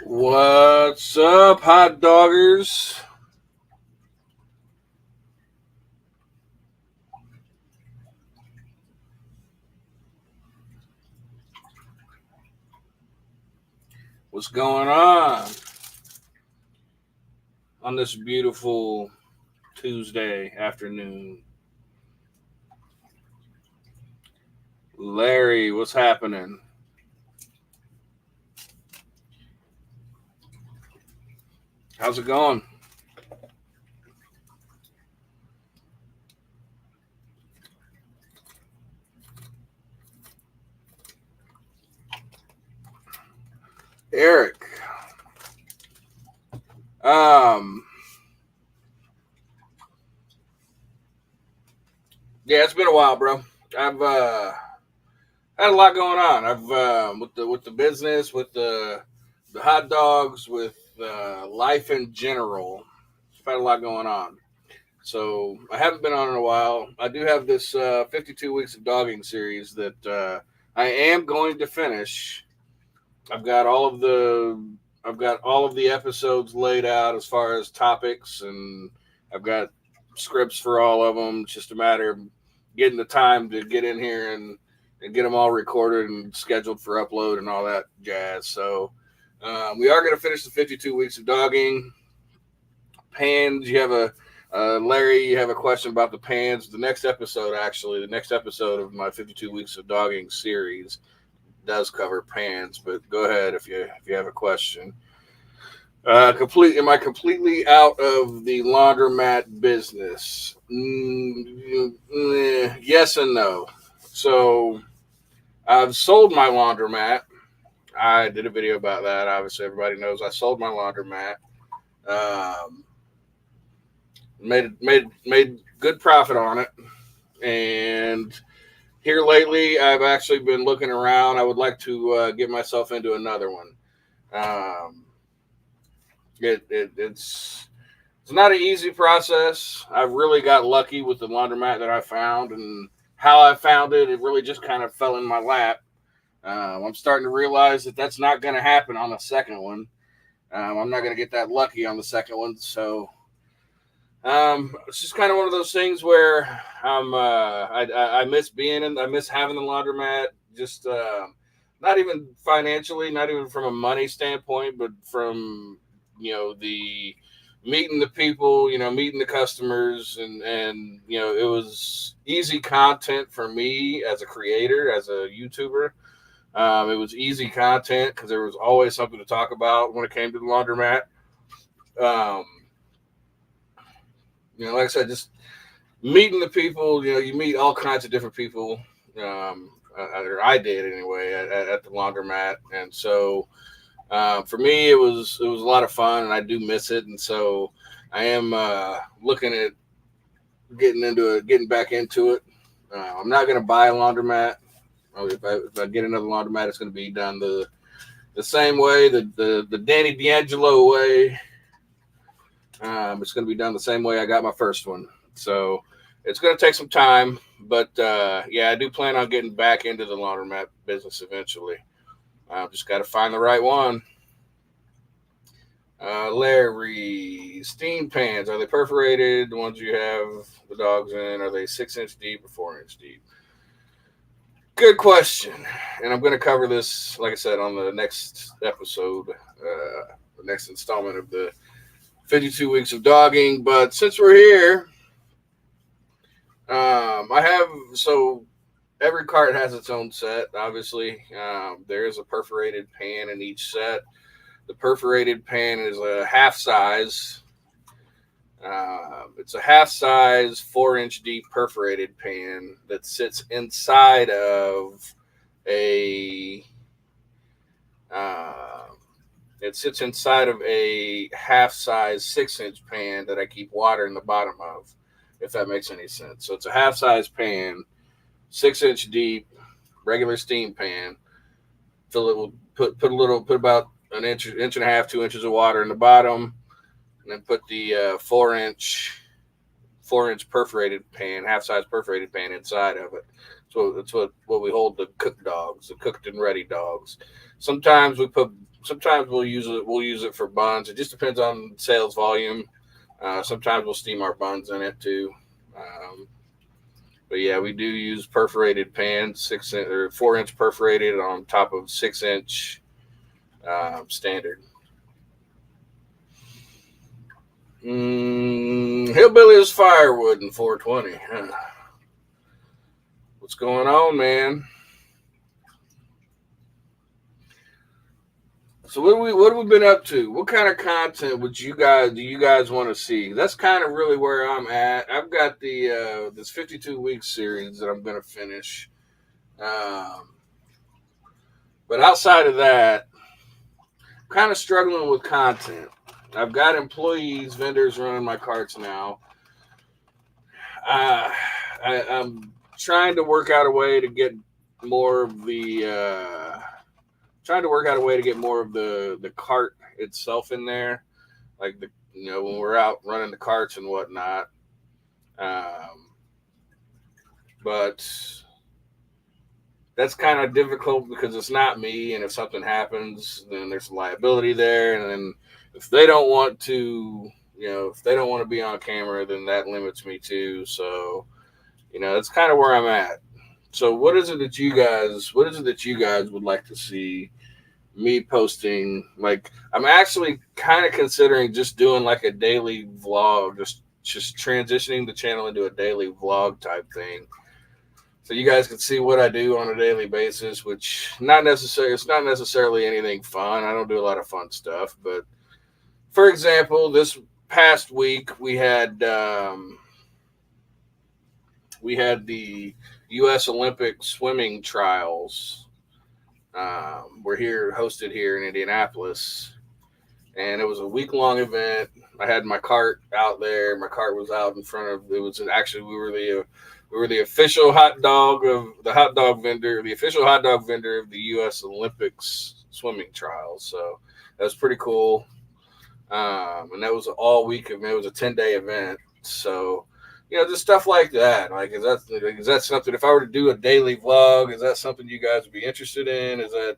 What's up, hot doggers? What's going on this beautiful Tuesday afternoon? Larry, what's happening? How's it going? Eric. Um, yeah, it's been a while, bro. I've had a lot going on. I've with the business, with the hot dogs, with life in general. I've had a lot going on. So I haven't been on in a while. I do have this 52 weeks of dogging series that I am going to finish. I've got all of the I've got all of the episodes laid out as far as topics, and I've got scripts for all of them. It's just a matter of getting the time to get in here and get them all recorded and scheduled for upload and all that jazz. So we are going to finish the 52 weeks of dogging. Pans, you have a Larry, you have a question about the pans. The next episode of my 52 weeks of dogging series does cover pans. But go ahead if you have a question. Am I completely out of the laundromat business? Yes and no. So I've sold my laundromat. I did a video about that. Obviously, everybody knows I sold my laundromat. Um, made good profit on it, and here lately I've actually been looking around. I would like to get myself into another one. Um, it's not an easy process. I really got lucky with the laundromat that I found, and how I found it. It really just kind of fell in my lap. I'm starting to realize that that's not going to happen on the second one. I'm not going to get that lucky on the second one. So it's just kind of one of those things where I miss I miss having the laundromat. Just not even financially, not even from a money standpoint, but from the meeting the people, meeting the customers, and it was easy content for me as a creator, as a YouTuber. It was easy content because there was always something to talk about when it came to the laundromat. Um, like I said, just meeting the people. You meet all kinds of different people. Or I did anyway at the laundromat, and so for me, it was a lot of fun, and I do miss it. And so I am looking at getting back into it. I'm not going to buy a laundromat. If I get another laundromat, it's going to be done the same way, the Danny D'Angelo way. It's going to be done the same way I got my first one. So it's going to take some time, but yeah, I do plan on getting back into the laundromat business eventually. I've just got to find the right one. Larry, steam pans, are they perforated? The ones you have the dogs in, are they 6 inch deep or 4 inch deep? Good question. And I'm going to cover this, like I said, on the next episode, the next installment of the 52 weeks of dogging. But since we're here, I have, so every cart has its own set, obviously. There is a perforated pan in each set. The perforated pan is a half size. It's a half size, 4 inch deep perforated pan that sits inside of a. Uh, it sits inside of a half size 6 inch pan that I keep water in the bottom of, if that makes any sense. So it's a half size pan, 6 inch deep, regular steam pan. Fill it with put about an inch and a half, 2 inches of water in the bottom, and then put the 4 inch perforated pan, half size perforated pan inside of it. So that's what we hold the cooked dogs, the cooked and ready dogs. Sometimes we put Sometimes we'll use it. We'll use it for buns. It just depends on sales volume. Sometimes we'll steam our buns in it too. Um, but yeah, we do use perforated pans, 6 inch or 4 inch perforated on top of 6 inch standard. Hillbilly is firewood in 420. What's going on, man? So what have we been up to? What kind of content would you guys do you guys want to see? That's kind of really where I'm at. I've got the this 52-week series that I'm going to finish. Um, but outside of that, I'm kind of struggling with content. I've got employees, vendors running my carts now. Uh, I'm trying to work out a way to get more of the trying to work out a way to get more of the cart itself in there, like when we're out running the carts and whatnot. Um, but that's kind of difficult because it's not me, and if something happens, then there's a liability there, and then if they don't want to, if they don't want to be on camera, then that limits me too. So, that's kind of where I'm at. So, what is it that you guys would like to see me posting? Like, I'm actually kind of considering just doing like a daily vlog, just transitioning the channel into a daily vlog type thing, so you guys can see what I do on a daily basis. Which it's not necessarily anything fun. I don't do a lot of fun stuff, but for example, this past week we had the U.S. Olympic swimming trials. We're hosted here in Indianapolis, and it was a week-long event. I had my cart out there. My cart was out in front of. It was actually we were the official hot dog of the hot dog vendor, the official hot dog vendor of the U.S. Olympics swimming trials. So that was pretty cool. And that was an all week event. It was a 10-day event. So just stuff like that. Like, is that something? If I were to do a daily vlog, is that something you guys would be interested in? Is that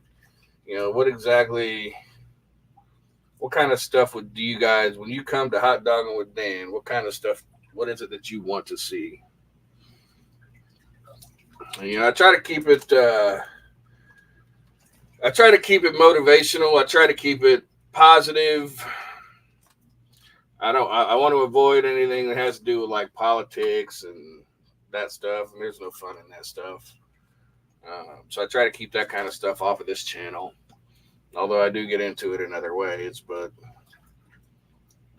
what kind of stuff do you guys, when you come to Hot Dogging with Dan, what kind of stuff? What is it that you want to see? I try to keep it. I try to keep it motivational. I try to keep it positive. I want to avoid anything that has to do with like politics and that stuff. And there's no fun in that stuff. So I try to keep that kind of stuff off of this channel. Although I do get into it in other ways, but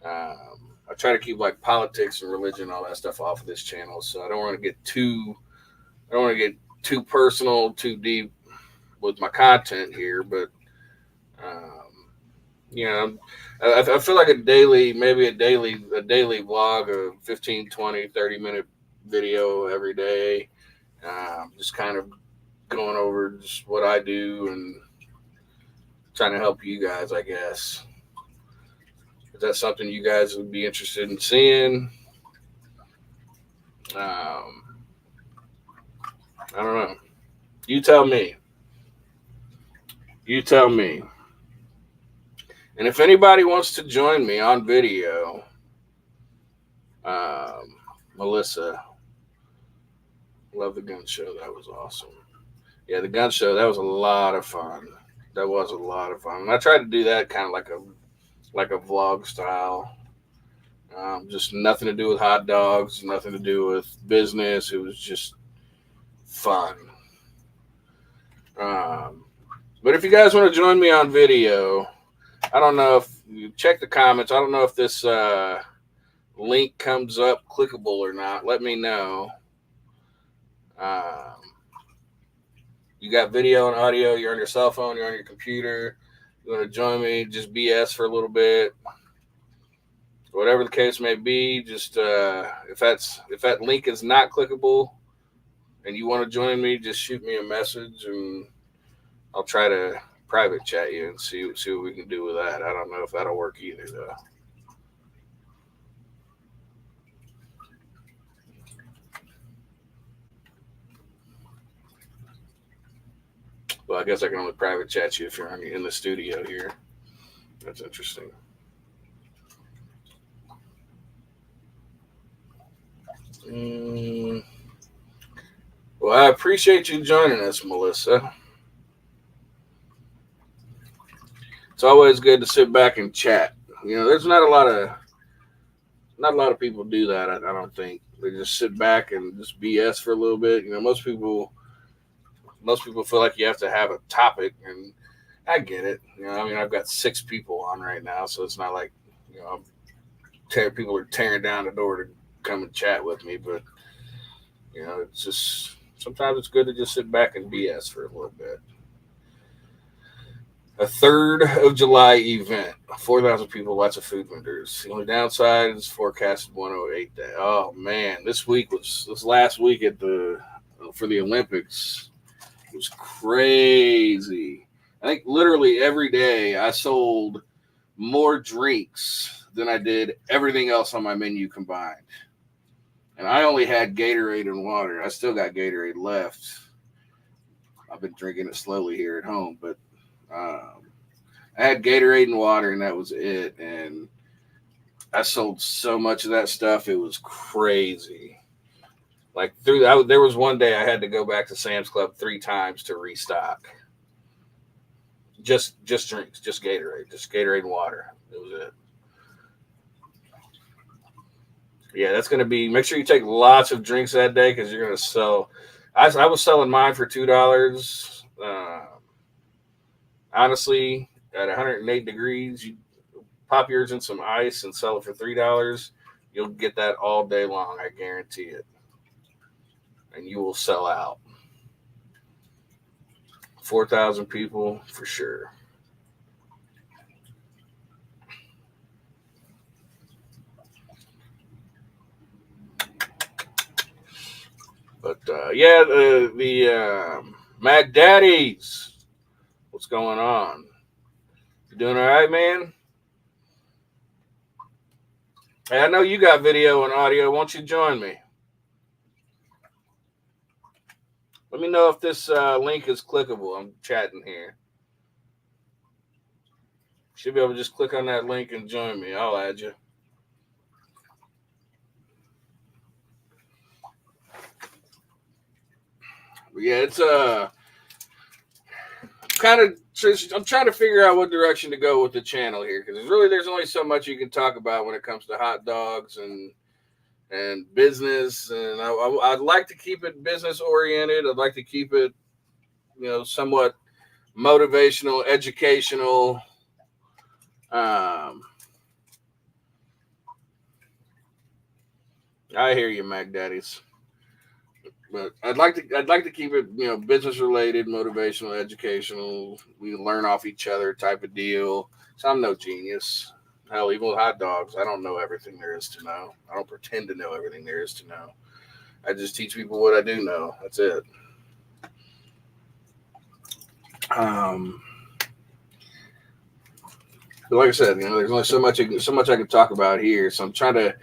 I try to keep like politics and religion, all that stuff off of this channel. So I don't want to get too personal, too deep with my content here, but I feel like maybe a daily vlog, a 15, 20, 30-minute video every day, just kind of going over just what I do and trying to help you guys, I guess. Is that something you guys would be interested in seeing? I don't know. You tell me. And if anybody wants to join me on video, Melissa, love the gun show. That was awesome. Yeah, the gun show, that was a lot of fun. And I tried to do that kind of like a vlog style. Just nothing to do with hot dogs, nothing to do with business. It was just fun. But if you guys want to join me on video, I don't know if you check the comments. I don't know if this link comes up clickable or not. Let me know. You got video and audio. You're on your cell phone. You're on your computer. You want to join me? Just BS for a little bit. Whatever the case may be, just if that link is not clickable and you want to join me, just shoot me a message and I'll try to private chat you and see what we can do with that. I don't know if that'll work either, though. Well, I guess I can only private chat you if you're in the studio here. That's interesting. Well, I appreciate you joining us, Melissa. It's always good to sit back and chat. There's not a lot of people do that. I don't think they just sit back and just BS for a little bit. Most people feel like you have to have a topic, and I get it. I mean, I've got 6 people on right now, so it's not like people are tearing down the door to come and chat with me. But it's just sometimes it's good to just sit back and BS for a little bit. A 3rd of July event. 4,000 people, lots of food vendors. The only downside is forecasted 108 day. Oh man, this last week for the Olympics. It was crazy. I think literally every day I sold more drinks than I did everything else on my menu combined. And I only had Gatorade and water. I still got Gatorade left. I've been drinking it slowly here at home, but I had Gatorade and water, and that was it. And I sold so much of that stuff, it was crazy. Like there was one day I had to go back to Sam's Club 3 times to restock. Just drinks, just Gatorade and water. It was it. Yeah, that's going to be. Make sure you take lots of drinks that day because you're going to sell. I was selling mine for $2. Honestly, at 108 degrees, you pop yours in some ice and sell it for $3. You'll get that all day long. I guarantee it. And you will sell out. 4,000 people for sure. But the Mac Daddies, what's going on? You doing all right, man? Hey, I know you got video and audio. Won't you join me? Let me know if this link is clickable. I'm chatting here. Should be able to just click on that link and join me. I'll add you. But yeah, it's I'm trying to figure out what direction to go with the channel here because there's only so much you can talk about when it comes to hot dogs and business, and I'd like to keep it business oriented. I'd like to keep it, somewhat motivational, educational. I hear you, Mac Daddies. But I'd like to keep it, business related, motivational, educational. We learn off each other type of deal. So I'm no genius. Hell, even with hot dogs, I don't know everything there is to know. I don't pretend to know everything there is to know. I just teach people what I do know. That's it. Like I said, there's only so much I can talk about here. So I'm trying to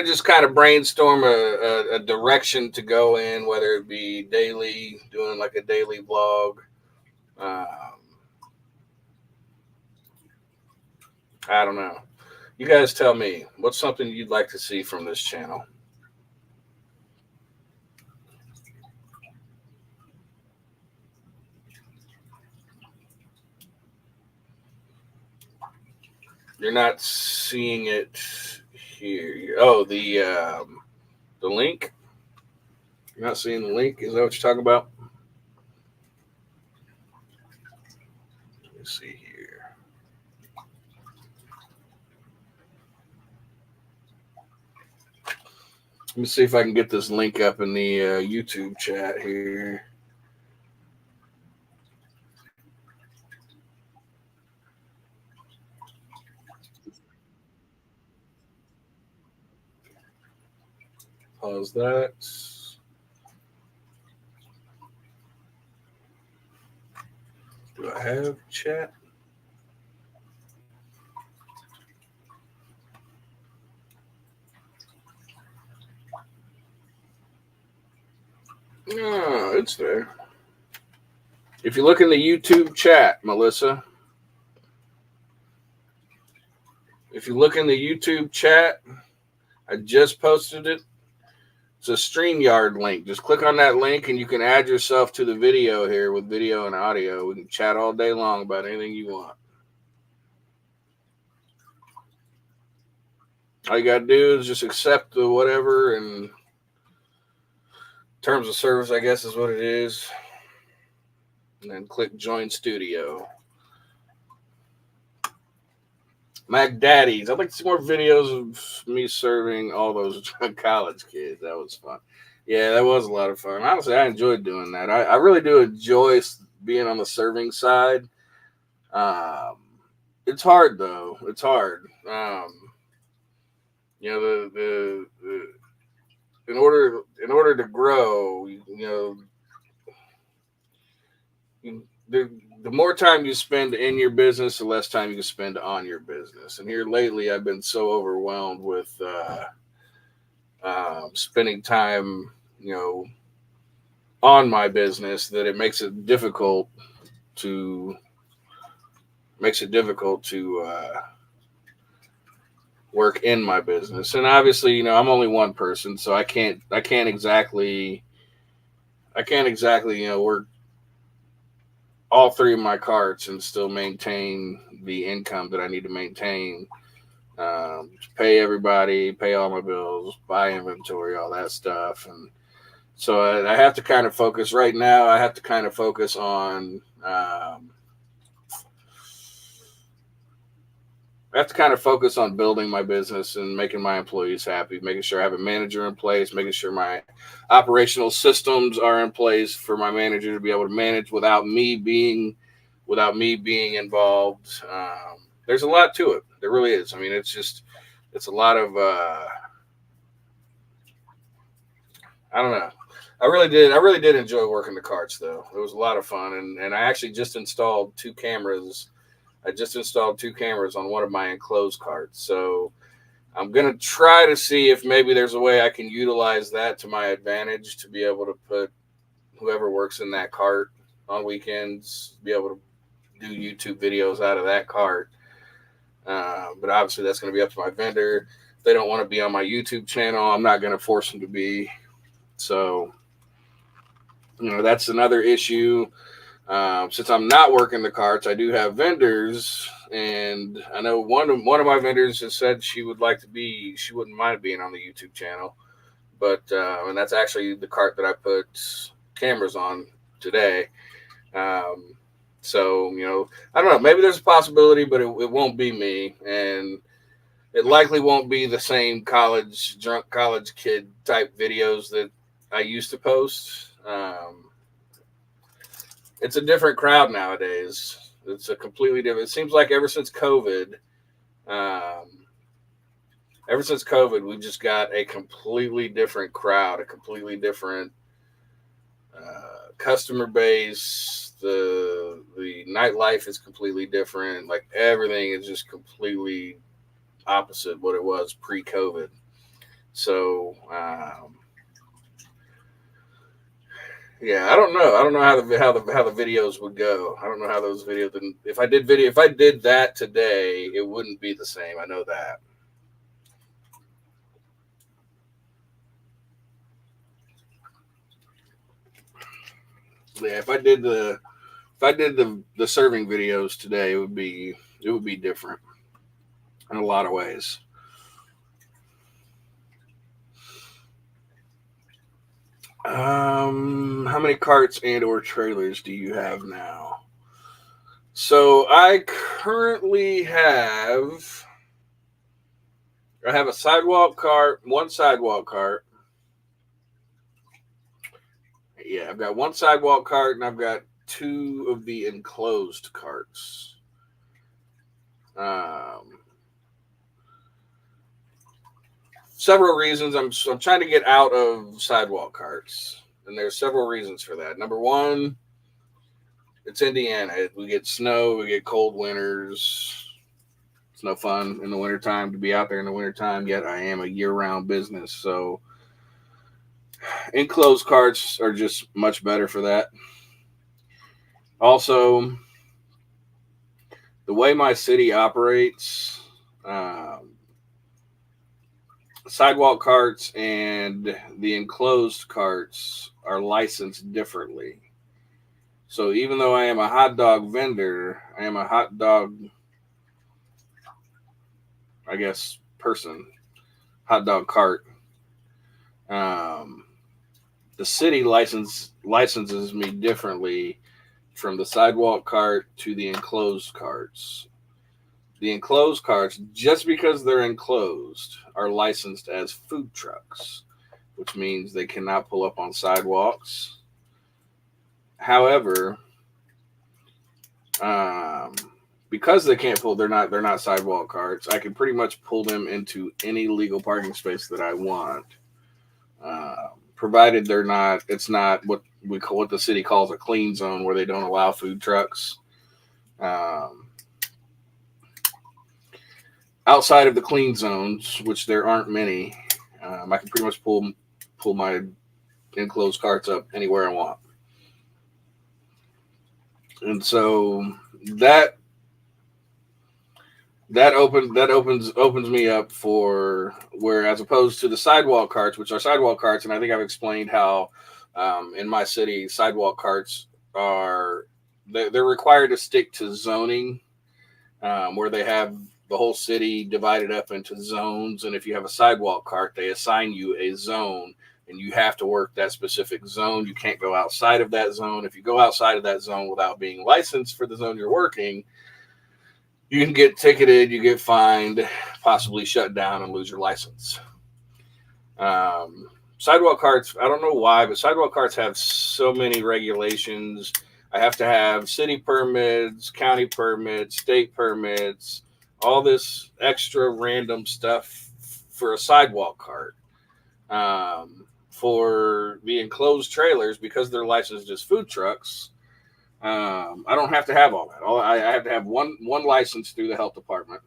just kind of brainstorm a direction to go in, whether it be daily, doing like a daily vlog. I don't know. You guys tell me, what's something you'd like to see from this channel? You're not seeing it here. Oh, the link. You're not seeing the link. Is that what you're talking about? Let me see here. Let me see if I can get this link up in the YouTube chat here. Pause that. Do I have chat? No, it's there. If you look in the YouTube chat, Melissa, If you look in the YouTube chat, I just posted it. It's a StreamYard link. Just click on that link and you can add yourself to the video here with video and audio. We can chat all day long about anything you want. All you got to do is just accept the whatever, and terms of service, I guess, is what it is. And then click Join Studio. Mac Daddies. I'd like to see more videos of me serving all those college kids. That was fun. Yeah, that was a lot of fun. Honestly, I enjoyed doing that. I really do enjoy being on the serving side. It's hard, though. It's hard. You know, the in order to grow, the more time you spend in your business, the less time you can spend on your business. And here lately, I've been so overwhelmed with spending time, on my business that it makes it difficult to work in my business. And obviously, I'm only one person, so I can't exactly work all three of my carts and still maintain the income that I need to maintain, pay everybody, pay all my bills, buy inventory, all that stuff. And so I have to kind of focus right now. I have to kind of focus on, building my business and making my employees happy, making sure I have a manager in place, making sure my operational systems are in place for my manager to be able to manage without me being involved. There's a lot to it. There really is. I mean, it's a lot of, I don't know. I really did enjoy working the carts, though. It was a lot of fun. And I actually just installed two cameras. I just installed two cameras on one of my enclosed carts. So I'm going to try to see if maybe there's a way I can utilize that to my advantage to be able to put whoever works in that cart on weekends, be able to do YouTube videos out of that cart. But obviously that's going to be up to my vendor. If they don't want to be on my YouTube channel, I'm not going to force them to be. So, that's another issue. Since I'm not working the carts, I do have vendors, and I know one of my vendors has said she wouldn't mind being on the YouTube channel, but and that's actually the cart that I put cameras on today. So I don't know, maybe there's a possibility, but it won't be me, and it likely won't be the same drunk college kid type videos that I used to post. It's a different crowd nowadays. It's a completely different. It seems like ever since COVID, we've just got a completely different crowd, a completely different customer base. The nightlife is completely different. Like everything is just completely opposite what it was pre-COVID. So. Yeah, I don't know. I don't know how the videos would go. I don't know how those videos. If I did that today, it wouldn't be the same. I know that. Yeah, if I did the serving videos today, it would be different in a lot of ways. How many carts and or trailers do you have now? So I currently have a sidewalk cart, one sidewalk cart. Yeah, I've got one sidewalk cart, and I've got two of the enclosed carts. Several reasons. I'm trying to get out of sidewalk carts, and there's several reasons for that. Number one, it's Indiana. We get snow, we get cold winters. It's no fun in the wintertime to be out there in the wintertime, yet I am a year-round business, so enclosed carts are just much better for that. Also, the way my city operates, sidewalk carts and the enclosed carts are licensed differently. So even though I am a hot dog vendor, I am a hot dog, I guess, person, hot dog cart. Um, the city licenses me differently from the sidewalk cart to the enclosed carts. The enclosed carts, just because they're enclosed, are licensed as food trucks, which means they cannot pull up on sidewalks. However, um, because they can't pull, they're not sidewalk carts. I can pretty much pull them into any legal parking space that I want, provided they're not. It's not what the city calls a clean zone, where they don't allow food trucks. Um, Outside of the clean zones, which there aren't many, I can pretty much pull my enclosed carts up anywhere I want. And so that opens me up for where, as opposed to the sidewalk carts, which are sidewalk carts, and I think I've explained how in my city sidewalk carts are they're required to stick to zoning, where they have the whole city divided up into zones, and if you have a sidewalk cart, they assign you a zone, and you have to work that specific zone. You can't go outside of that zone. If you go outside of that zone without being licensed for the zone you're working, you can get ticketed, you get fined, possibly shut down, and lose your license. Um, Sidewalk carts, I don't know why, but sidewalk carts have so many regulations. I have to have city permits, county permits, state permits, all this extra random stuff for a sidewalk cart. For the enclosed trailers, because they're licensed as food trucks, I don't have to have all that. I have to have one license through the health department,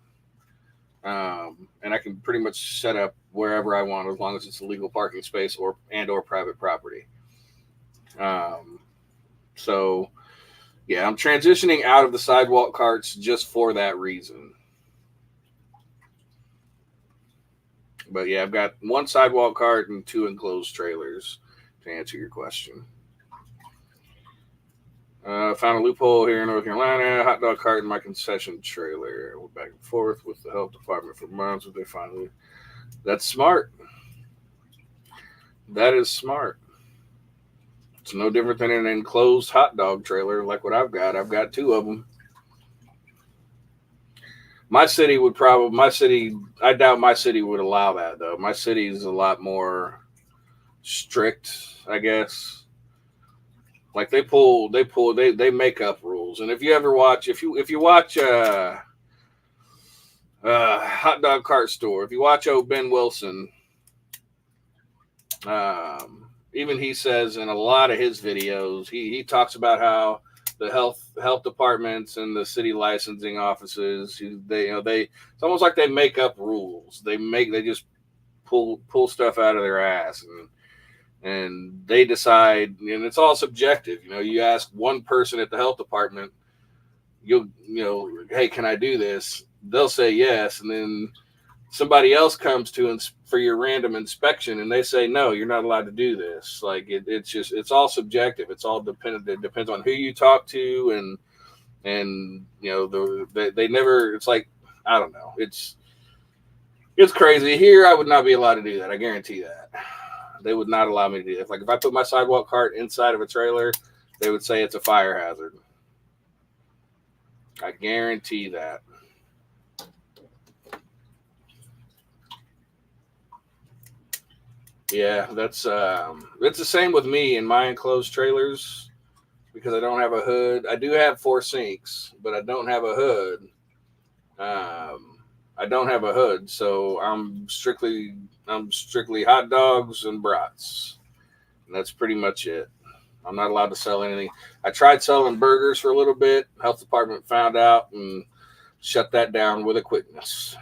and I can pretty much set up wherever I want, as long as it's a legal parking space or private property. Um, so yeah, I'm transitioning out of the sidewalk carts just for that reason. But yeah, I've got one sidewalk cart and two enclosed trailers to answer your question. Found a loophole here in North Carolina. Hot dog cart in my concession trailer. Went back and forth with the health department for months, but they finally. That's smart. That is smart. It's no different than an enclosed hot dog trailer like what I've got. I've got two of them. My city, I doubt my city would allow that though. My city is a lot more strict, I guess. Like they make up rules. And if you watch hot dog cart store, if you watch Ben Wilson, even he says in a lot of his videos, he talks about how the health departments and the city licensing offices, it's almost like they make up rules. They just pull stuff out of their ass, and they decide, and it's all subjective. You ask one person at the health department, hey, can I do this? They'll say yes, and then somebody else comes to for your random inspection, and they say no, you're not allowed to do this. Like it's all subjective. It's all dependent. It depends on who you talk to, and they never. It's like, I don't know. It's crazy. Here, I would not be allowed to do that. I guarantee that. They would not allow me to do that. Like if I put my sidewalk cart inside of a trailer, they would say it's a fire hazard. I guarantee that. Yeah, that's it's the same with me in my enclosed trailers, because I don't have a hood. I do have four sinks, but I don't have a hood. I don't have a hood, so I'm strictly hot dogs and brats, and that's pretty much it. I'm not allowed to sell anything. I tried selling burgers for a little bit. Health department found out and shut that down with a quickness.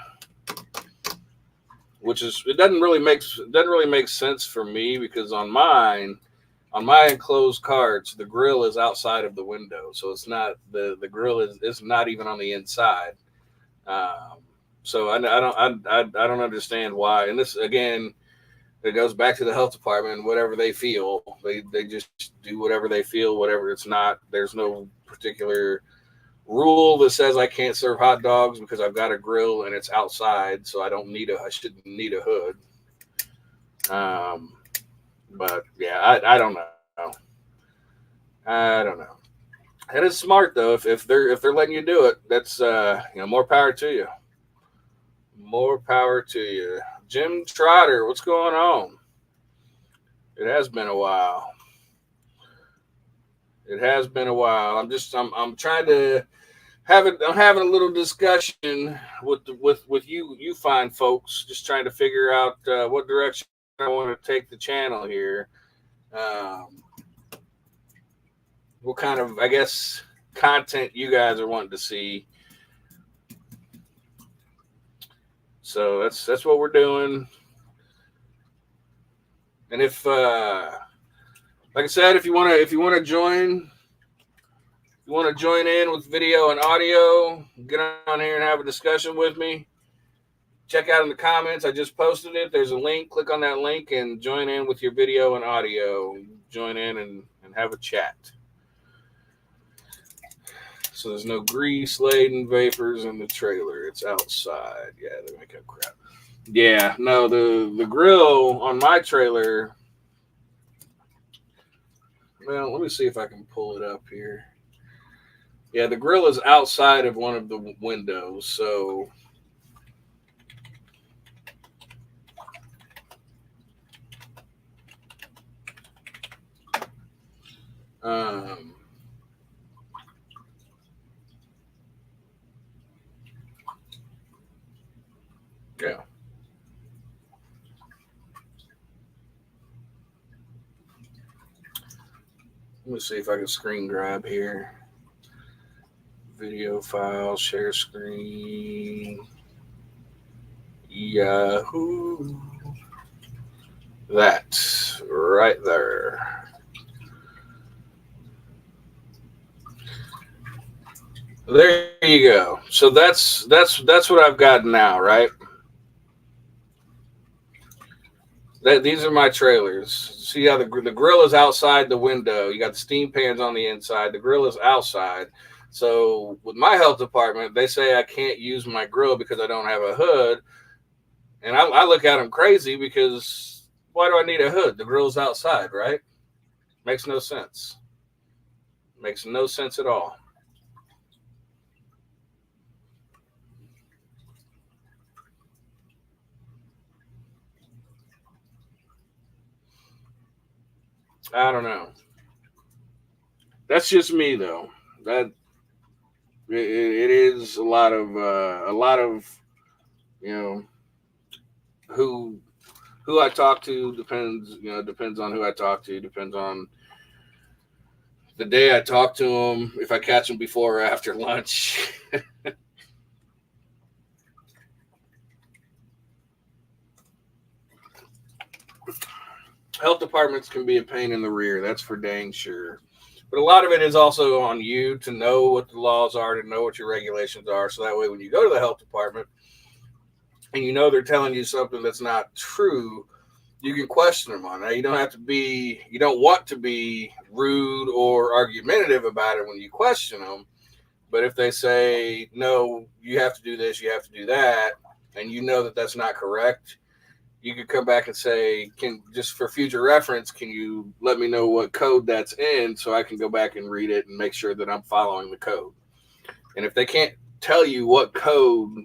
It doesn't really make sense for me, because on my enclosed carts, the grill is outside of the window, so it's not the grill is not even on the inside. So I don't understand why. And this again, it goes back to the health department. Whatever they feel, they just do whatever they feel. Whatever it's not. There's no particular rule that says I can't serve hot dogs because I've got a grill and it's outside, so I shouldn't need a hood. Um, but yeah, I don't know. I don't know. It is smart though. If they're letting you do it, that's more power to you. More power to you. Jim Trotter, what's going on? It has been a while. It has been a while. I'm trying to I'm having a little discussion with you fine folks, just trying to figure out what direction I want to take the channel here. Um, what kind of, I guess, content you guys are wanting to see. So that's what we're doing. And if like I said, if you wanna join, you want to join in with video and audio, get on here and have a discussion with me. Check out in the comments. I just posted it. There's a link. Click on that link and join in with your video and audio. Join in and have a chat. So there's no grease laden vapors in the trailer. It's outside. Yeah, they make up crap. Yeah, no, the grill on my trailer. Well, let me see if I can pull it up here. Yeah, the grill is outside of one of the windows, so um, yeah. Let me see if I can screen grab here. Video file, share screen. Yahoo. That right there. There you go. So that's what I've got now, right? These are my trailers. See how the grill is outside the window. You got the steam pans on the inside. The grill is outside. So with my health department, they say I can't use my grill because I don't have a hood. And I look at them crazy because why do I need a hood? The grill's outside, right? Makes no sense. Makes no sense at all. I don't know. That's just me though. That it is a lot of you know who who I talk to depends. Depends on who I talk to. Depends on the day I talk to them. If I catch them before or after lunch. Health departments can be a pain in the rear. That's for dang sure. But a lot of it is also on you to know what the laws are, to know what your regulations are. So that way, when you go to the health department and they're telling you something that's not true, you can question them on that. You don't want to be rude or argumentative about it when you question them. But if they say, no, you have to do this, you have to do that, and you know that that's not correct, you could come back and say, just for future reference, can you let me know what code that's in so I can go back and read it and make sure that I'm following the code? And if they can't tell you what code,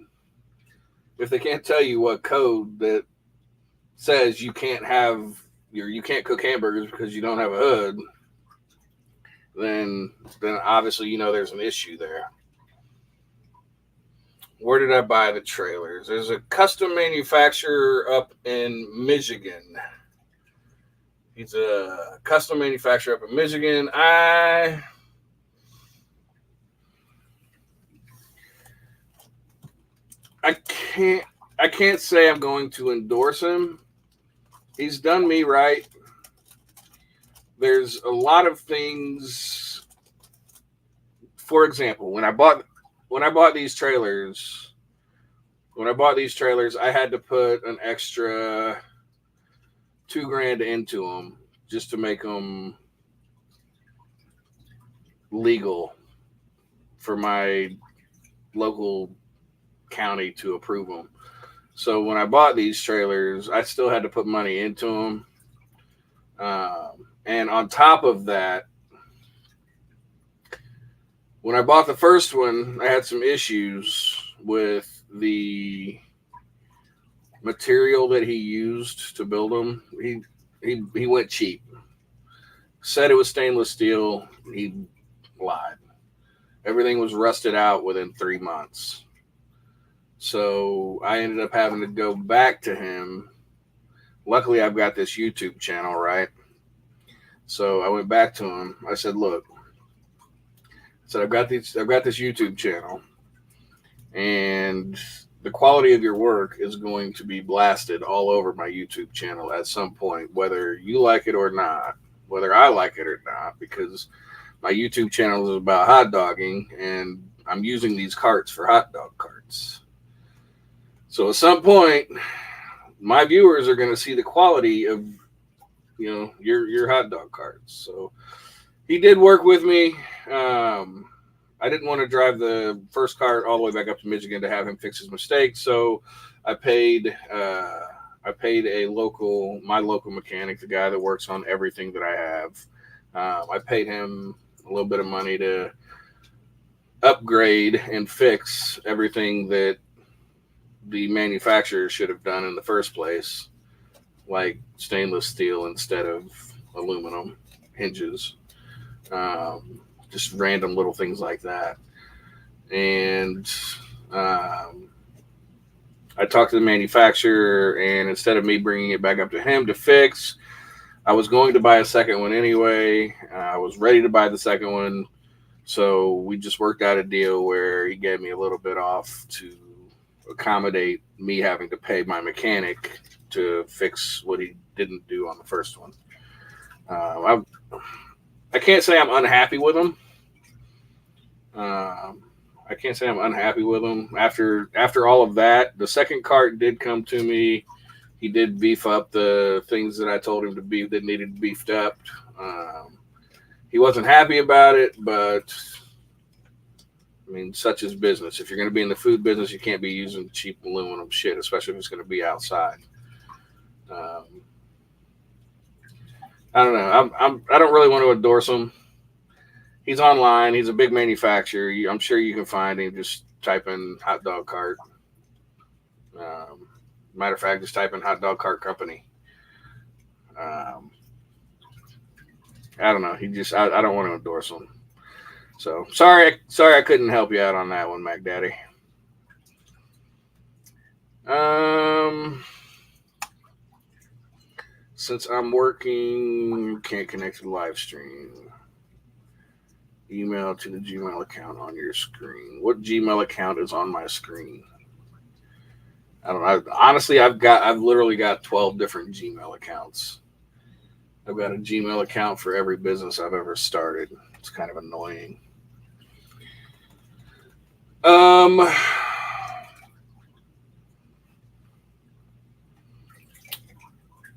that says you can't cook hamburgers because you don't have a hood, then obviously there's an issue there. Where did I buy the trailers? There's a custom manufacturer up in Michigan. He's a custom manufacturer up in Michigan. I can't say I'm going to endorse him. He's done me right. There's a lot of things. For example, when I bought these trailers, when I bought these trailers, I had to put an extra $2,000 into them just to make them legal for my local county to approve them. So when I bought these trailers, I still had to put money into them. And on top of that, when I bought the first one, I had some issues with the material that he used to build them. He went cheap. Said it was stainless steel. He lied. Everything was rusted out within 3 months. So I ended up having to go back to him. Luckily, I've got this YouTube channel, right? So I went back to him. I said, "Look," I said, I've got this YouTube channel, and the quality of your work is going to be blasted all over my YouTube channel at some point, whether you like it or not, whether I like it or not, because my YouTube channel is about hot dogging, and I'm using these carts for hot dog carts. So at some point, my viewers are going to see the quality of, your hot dog carts. So he did work with me. I didn't want to drive the first cart all the way back up to Michigan to have him fix his mistake, so I paid my local mechanic, the guy that works on everything that I have. I paid him a little bit of money to upgrade and fix everything that the manufacturer should have done in the first place, like stainless steel instead of aluminum hinges. Just random little things like that. And I talked to the manufacturer, and instead of me bringing it back up to him to fix, I was going to buy a second one anyway. I was ready to buy the second one. So we just worked out a deal where he gave me a little bit off to accommodate me having to pay my mechanic to fix what he didn't do on the first one. I can't say I'm unhappy with him. I can't say I'm unhappy with him. After all of that, the second cart did come to me. He did beef up the things that I told him to beef that needed beefed up. He wasn't happy about it, but I mean, such is business. If you're going to be in the food business, you can't be using cheap aluminum shit, especially if it's going to be outside. I don't know. I don't really want to endorse him. He's online. He's a big manufacturer. I'm sure you can find him. Just type in hot dog cart. Matter of fact, just type in hot dog cart company. I don't know. I don't want to endorse him. So sorry I couldn't help you out on that one, Mac Daddy. Since I'm working, can't connect to the live stream. Email to the Gmail account on your screen. What Gmail account is on my screen? I don't know. Honestly, I've literally got 12 different Gmail accounts. I've got a Gmail account for every business I've ever started. It's kind of annoying.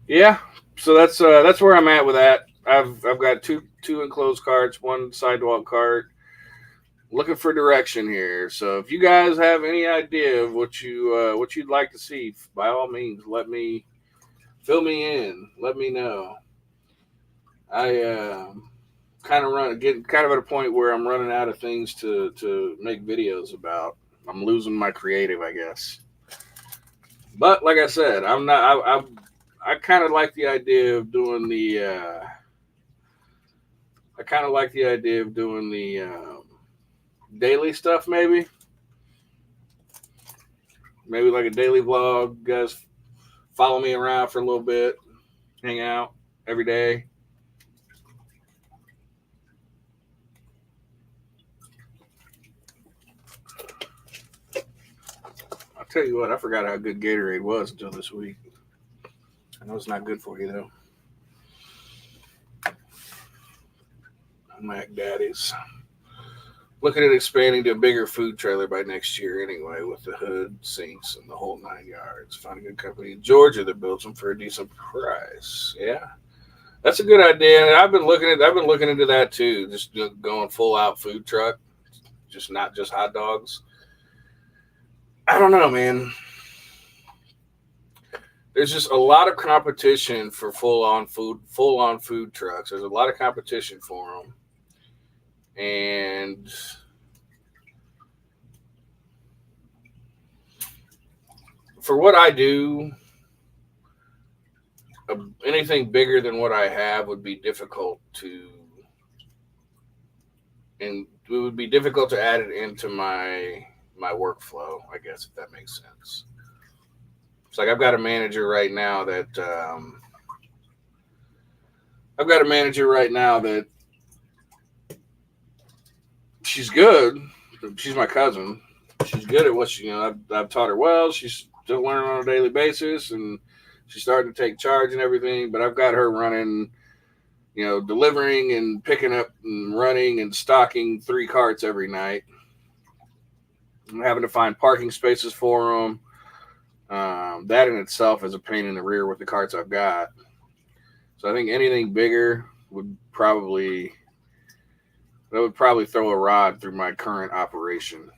Yeah. So that's where I'm at with that. I've got two enclosed carts, one sidewalk cart. Looking for direction here. So if you guys have any idea of what you'd like to see, by all means, fill me in. Let me know. I getting kind of at a point where I'm running out of things to make videos about. I'm losing my creative, I guess. But like I said, I'm not. I kind of like the idea of doing the. I kind of like the idea of doing the daily stuff, maybe like a daily vlog. You guys follow me around for a little bit, hang out every day. I'll tell you what, I forgot how good Gatorade was until this week. I know it's not good for you, though. Mac Daddies. looking at expanding to a bigger food trailer by next year anyway, with the hood, sinks, and the whole 9 yards. Find a good company in Georgia that builds them for a decent price. Yeah, that's a good idea. I've been looking into that too. Just going full out food truck, just not just hot dogs. I don't know, man. There's just a lot of competition for full on food trucks. There's a lot of competition for them, and for what I do, anything bigger than what I have would be difficult to, and it would be difficult to add it into my workflow. I guess if that makes sense. It's like I've got a manager right now that she's good. She's my cousin. She's good at what I've taught her well. She's still learning on a daily basis, and she's starting to take charge and everything. But I've got her running, delivering and picking up and running and stocking 3 carts every night. I'm having to find parking spaces for them. That in itself is a pain in the rear with the carts I've got. So I think anything bigger would probably throw a rod through my current operation.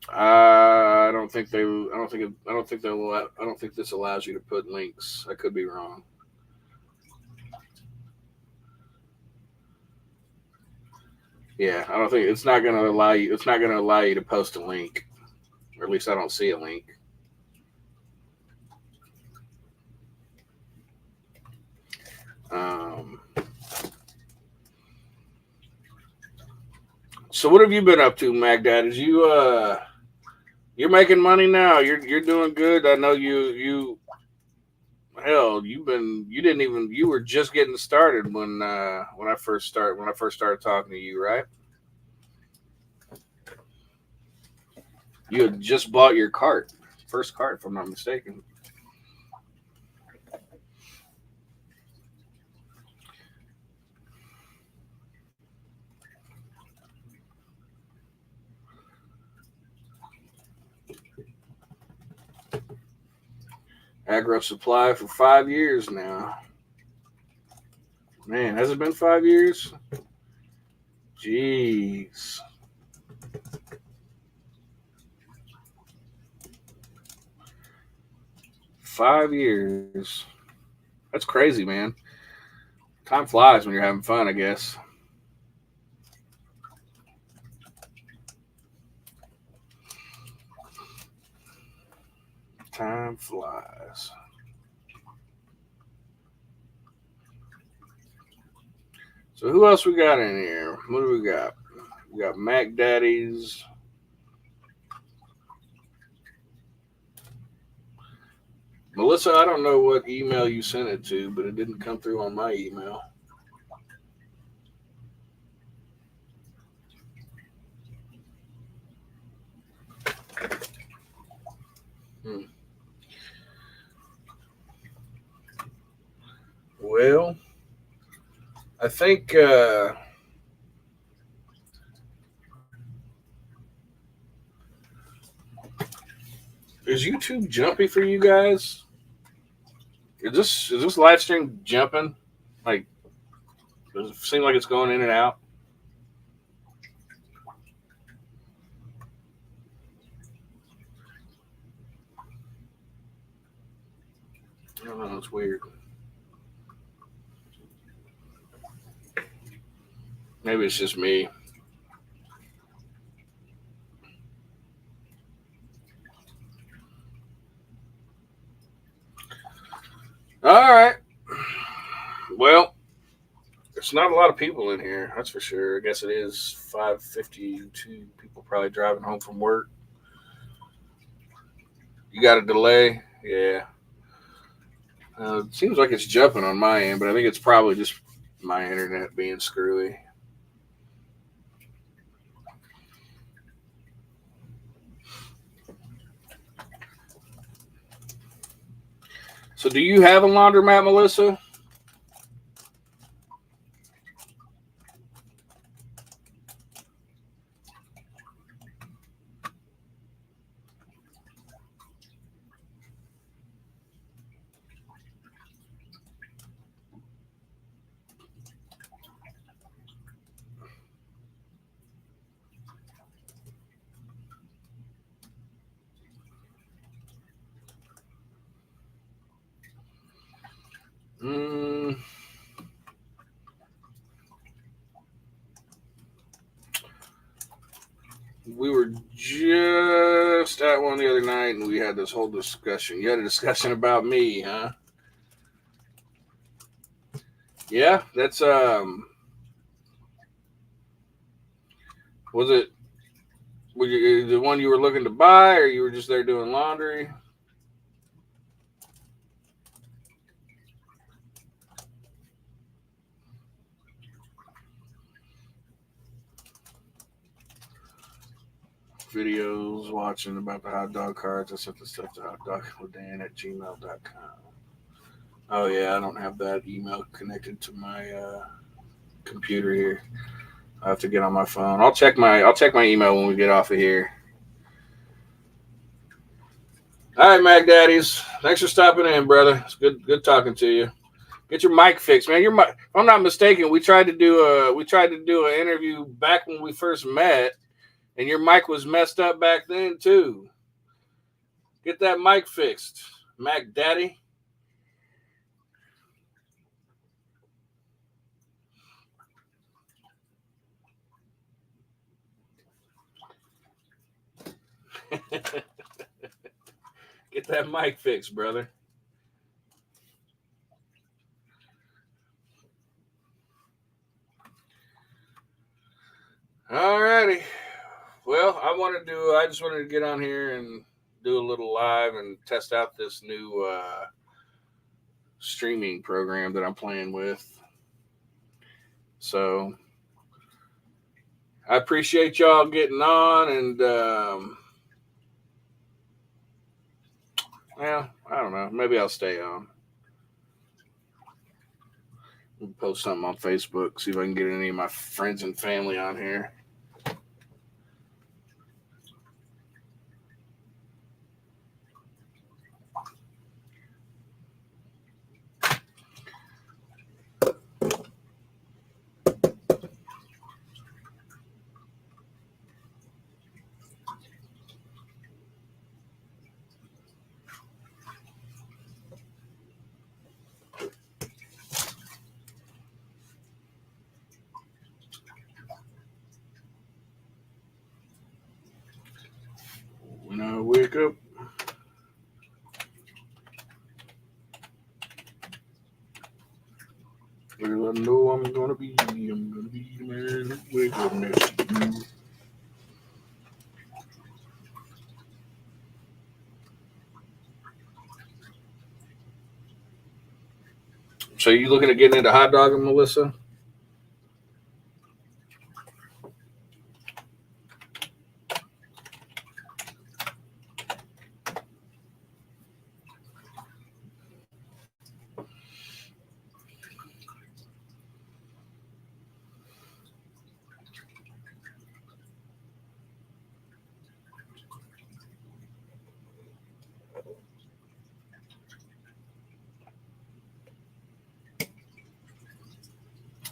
I don't think they. I don't think. I don't think they'll. I don't think this allows you to put links. I could be wrong. Yeah, I don't think it's not going to allow you. It's not going to allow you to post a link, or at least I don't see a link. Um, so what have you been up to, Magdad? Is you're making money now? You're doing good. I know you hell you didn't even you were just getting started when I first started talking to you, right? You had just bought your cart, first cart, if I'm not mistaken. Agro Supply for 5 years now. Man, has it been 5 years? Jeez. 5 years. That's crazy, man. Time flies when you're having fun, I guess. Time flies. So who else we got in here? What do we got? We got Mac Daddies. Melissa, I don't know what email you sent it to, but it didn't come through on my email. Hmm. Well, I think is YouTube jumpy for you guys? Is this live stream jumping? Like, does it seem like it's going in and out? I don't know. It's weird. Maybe it's just me. All right. Well, there's not a lot of people in here. That's for sure. I guess it is 5:52. People probably driving home from work. You got a delay? Yeah. It seems like it's jumping on my end, but I think it's probably just my internet being screwy. So, do you have a laundromat, Melissa? we were just at one the other night, and we had this whole discussion. You had a discussion about me, huh? Yeah, that's was it the one you were looking to buy, or you were just there doing laundry? Videos watching about the hot dog cards. I sent the stuff to HotDoggingWithDan@gmail.com. Oh yeah, I don't have that email connected to my computer here. I have to get on my phone. I'll check my email when we get off of here. All right, Mac Daddies. Thanks for stopping in, brother. It's good talking to you. Get your mic fixed, man. Your mic. If I'm not mistaken, we tried to do an interview back when we first met, and your mic was messed up back then too. Get that mic fixed, Mac Daddy. Get that mic fixed, brother. All righty. Well, I just wanted to get on here and do a little live and test out this new streaming program that I'm playing with. So I appreciate y'all getting on, and well, I don't know. Maybe I'll stay on. We'll post something on Facebook, see if I can get any of my friends and family on here. When I wake up, well, I know I'm gonna be the man that wake up next to you. So you looking at getting into hot dogging, Melissa?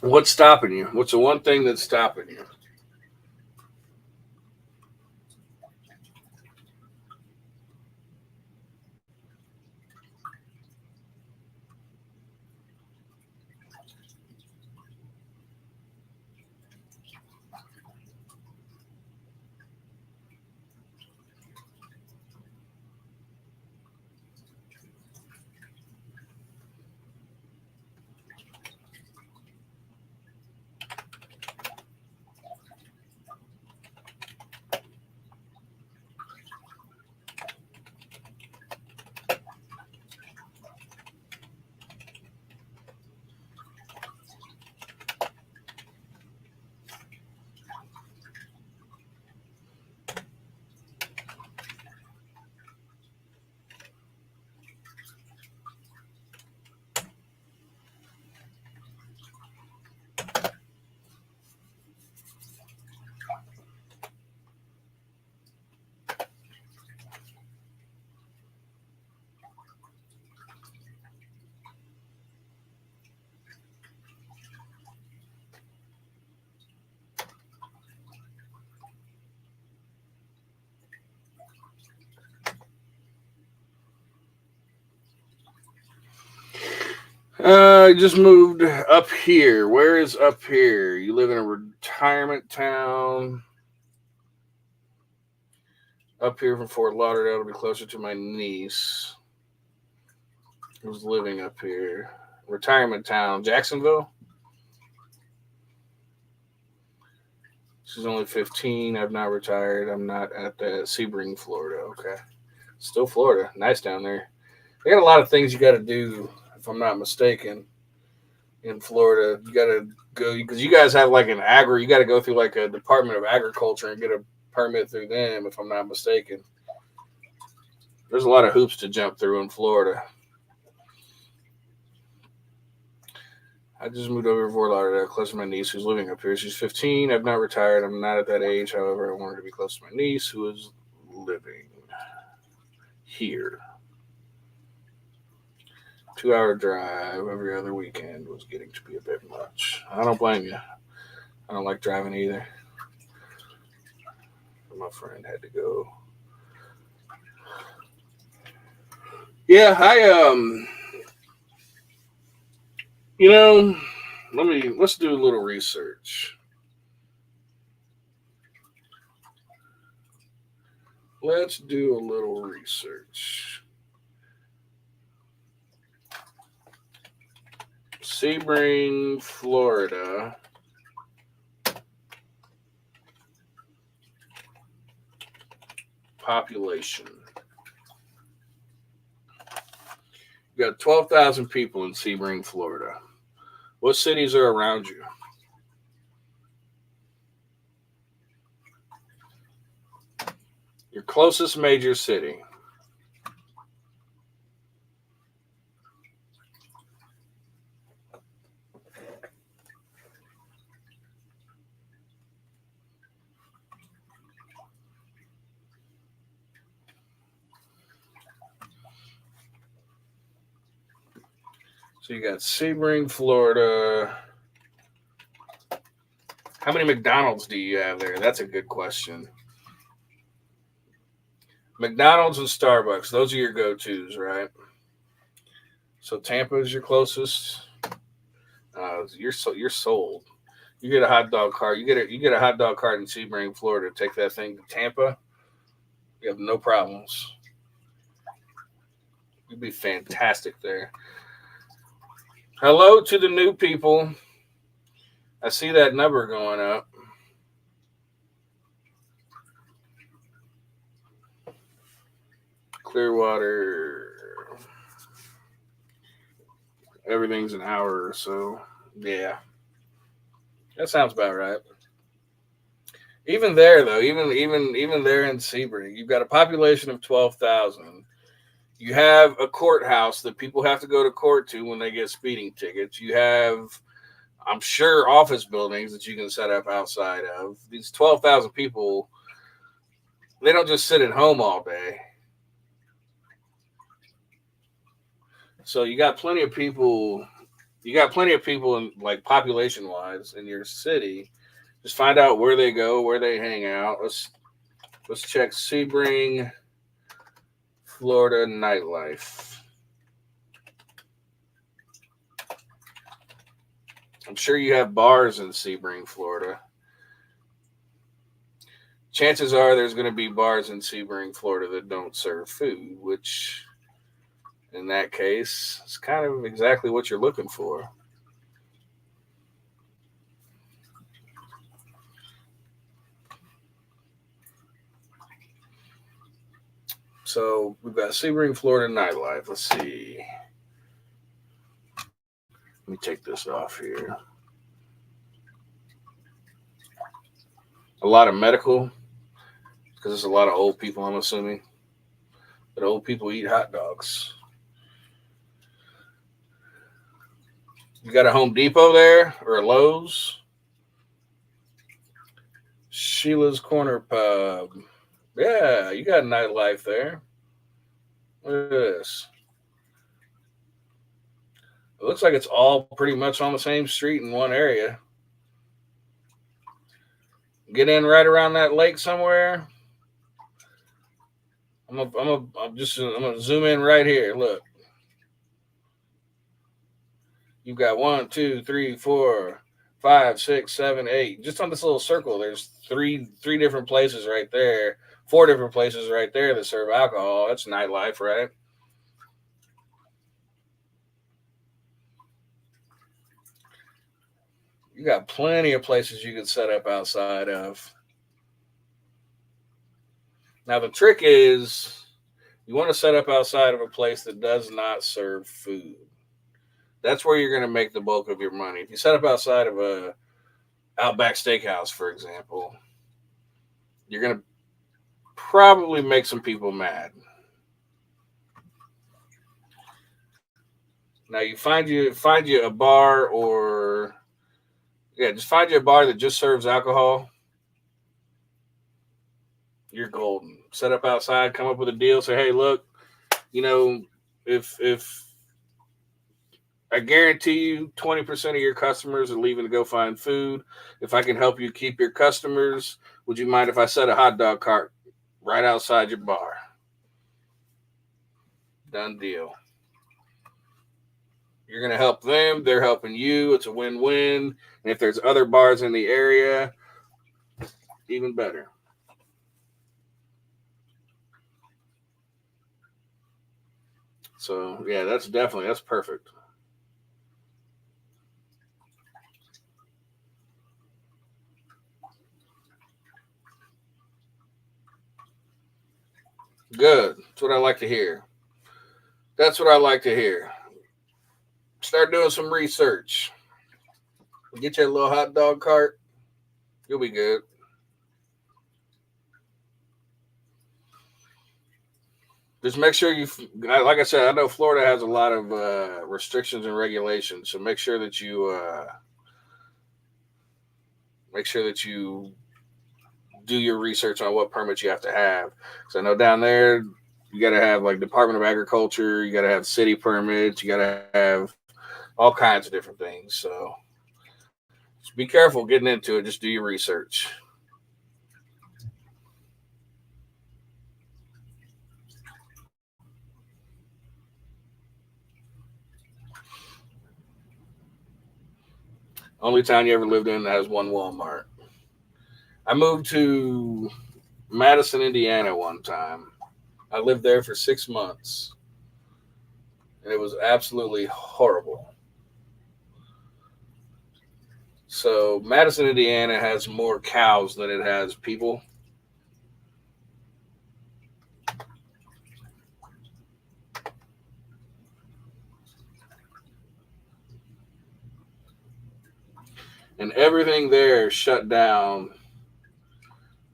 What's stopping you? What's the one thing that's stopping you? I just moved up here. Where is up here? You live in a retirement town. Up here from Fort Lauderdale to be closer to my niece who's living up here. Retirement town, Jacksonville. She's only 15. I've not retired. I'm not at the Sebring, Florida. Okay. Still Florida. Nice down there. They got a lot of things you got to do, if I'm not mistaken, in Florida. You got to go, because you guys have like you got to go through like a Department of Agriculture and get a permit through them, if I'm not mistaken. There's a lot of hoops to jump through in Florida. I just moved over to Fort Lauderdale, close to my niece who's living up here. She's 15. I've not retired. I'm not at that age. However, I wanted to be close to my niece who is living here. 2-hour drive every other weekend was getting to be a bit much. I don't blame you. I don't like driving either. My friend had to go. Yeah, let's do a little research. Let's do a little research. Sebring, Florida. Population. You got 12,000 people in Sebring, Florida. What cities are around you? Your closest major city. So you got Sebring, Florida. How many McDonald's do you have there? That's a good question. McDonald's and Starbucks, those are your go-tos, right? So Tampa is your closest. You're sold. You get a hot dog cart. You get a hot dog cart in Sebring, Florida. Take that thing to Tampa. You have no problems. You'd be fantastic there. Hello to the new people. I see that number going up. Clearwater. Everything's an hour or so. Yeah. That sounds about right. Even there though, even there in Sebring, you've got a population of 12,000. You have a courthouse that people have to go to court to when they get speeding tickets. You have, I'm sure, office buildings that you can set up outside of. These 12,000 people, they don't just sit at home all day. So you got plenty of people. You got plenty of people in, like, population wise in your city. Just find out where they go, where they hang out. Let's check Sebring, Florida nightlife. I'm sure you have bars in Sebring, Florida. Chances are there's going to be bars in Sebring, Florida that don't serve food, which in that case is kind of exactly what you're looking for. So we've got Sebring, Florida nightlife. Let's see. Let me take this off here. A lot of medical, because there's a lot of old people, I'm assuming. But old people eat hot dogs. You got a Home Depot there or a Lowe's? Sheila's Corner Pub. Yeah, you got nightlife there. Look at this. It looks like it's all pretty much on the same street in one area. Get in right around that lake somewhere. I'm gonna zoom in right here. Look, you've got 1, 2, 3, 4, 5, 6, 7, 8. Just on this little circle, there's three different places right there four different places right there that serve alcohol. That's nightlife, right? You got plenty of places you can set up outside of. Now the trick is you want to set up outside of a place that does not serve food. That's where you're going to make the bulk of your money. If you set up outside of a Outback Steakhouse, for example, you're going to probably make some people mad. Now you find you a bar, or yeah, just find you a bar that just serves alcohol. You're golden. Set up outside, come up with a deal. Say, hey, look, you know, if I guarantee you 20% of your customers are leaving to go find food. If I can help you keep your customers, would you mind if I set a hot dog cart right outside your bar? Done deal. You're going to help them. They're helping you. It's a win win. And if there's other bars in the area, even better. So, yeah, that's perfect. Good. That's what I like to hear. That's what I like to hear. Start doing some research. Get your little hot dog cart. You'll be good. Just make sure like I said, I know Florida has a lot of restrictions and regulations. So make sure that you do your research on what permits you have to have. So I know down there you got to have like Department of Agriculture, you got to have city permits, you got to have all kinds of different things. So just be careful getting into it. Just do your research. Only town you ever lived in that has one Walmart. I moved to Madison, Indiana one time. I lived there for 6 months, and it was absolutely horrible. So Madison, Indiana has more cows than it has people, and everything there shut down.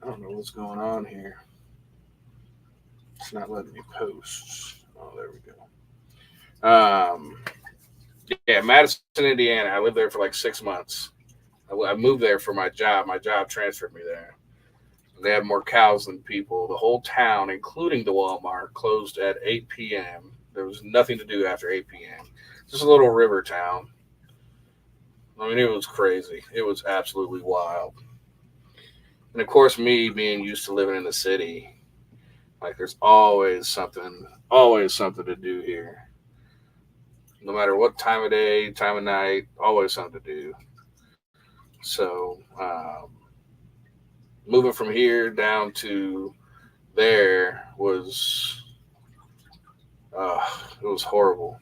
I don't know what's going on here. It's not letting me post. Oh, there we go. Yeah, Madison, Indiana. I lived there for like 6 months. I moved there for my job. My job transferred me there. They had more cows than people. The whole town, including the Walmart, closed at 8 p.m. There was nothing to do after 8 p.m. Just a little river town. I mean, it was crazy. It was absolutely wild. And of course, me being used to living in the city, like there's always something to do here. No matter what time of day, time of night, always something to do. So, moving from here down to there uh, it was horrible.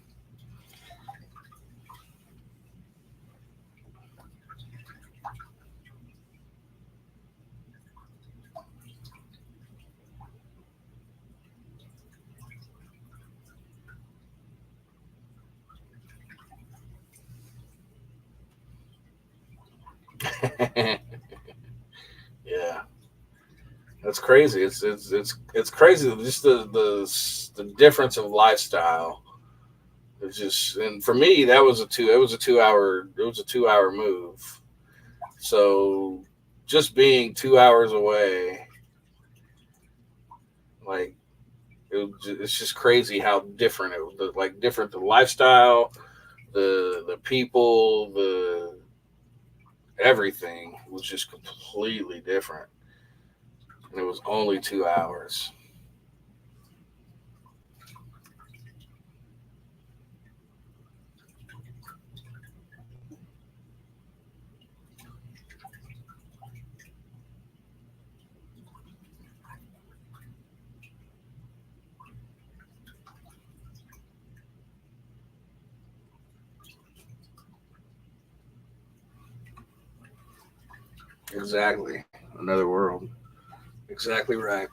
Yeah, that's crazy. It's crazy. Just the difference of lifestyle. It's just, and for me that was a two. It was a 2 hour move. So just being 2 hours away, like it's just crazy how different like different the lifestyle, the people, the everything was just completely different. And it was only 2 hours. Exactly. Another world. Exactly right.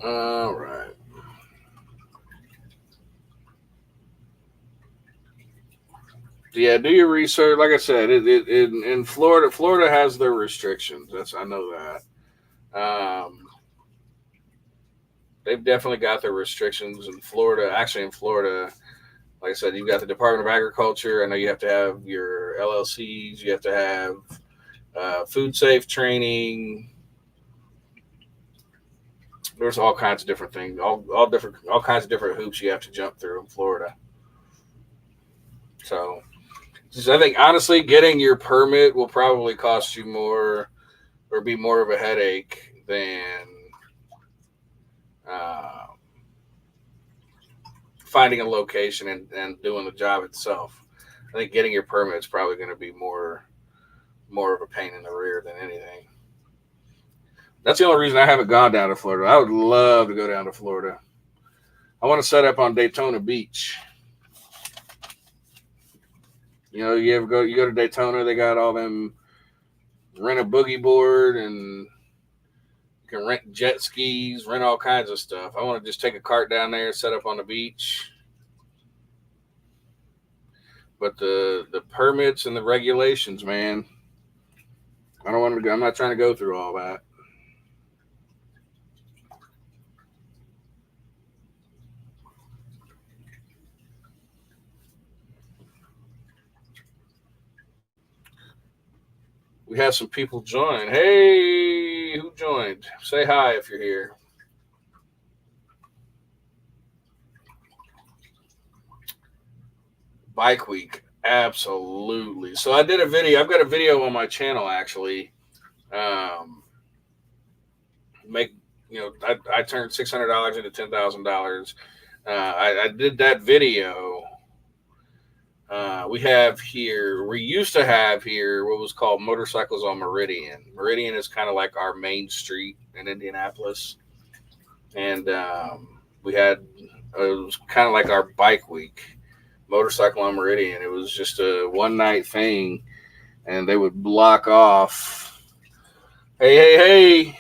All right. Yeah, do your research. Like I said, in Florida, Florida has their restrictions. That's I know that. They've definitely got their restrictions in Florida. Actually, in Florida, like I said, you've got the Department of Agriculture. I know you have to have your LLCs. You have to have food safe training. There's all kinds of different things, all kinds of different hoops you have to jump through in Florida. So, I think honestly, getting your permit will probably cost you more or be more of a headache than uh, finding a location and doing the job itself. I think getting your permit is probably going to be more of a pain in the rear than anything. That's the only reason I haven't gone down to Florida. I would love to go down to Florida. I want to set up on Daytona Beach. You go to Daytona, they got all them rent a boogie board and you can rent jet skis, rent all kinds of stuff. I want to just take a cart down there, set up on the beach. But the permits and the regulations, man, I don't want to go. I'm not trying to go through all that. We have some people join. Hey, who joined? Say hi if you're here. Bike week, absolutely. So I did a video. I've got a video on my channel actually. Um, make I turned $600 into $10,000. I did that video. We used to have here what was called Motorcycles on Meridian. Meridian is kind of like our main street in Indianapolis. And we had, it was kind of like our bike week, Motorcycle on Meridian. It was just a one night thing, and they would block off, hey, hey, hey,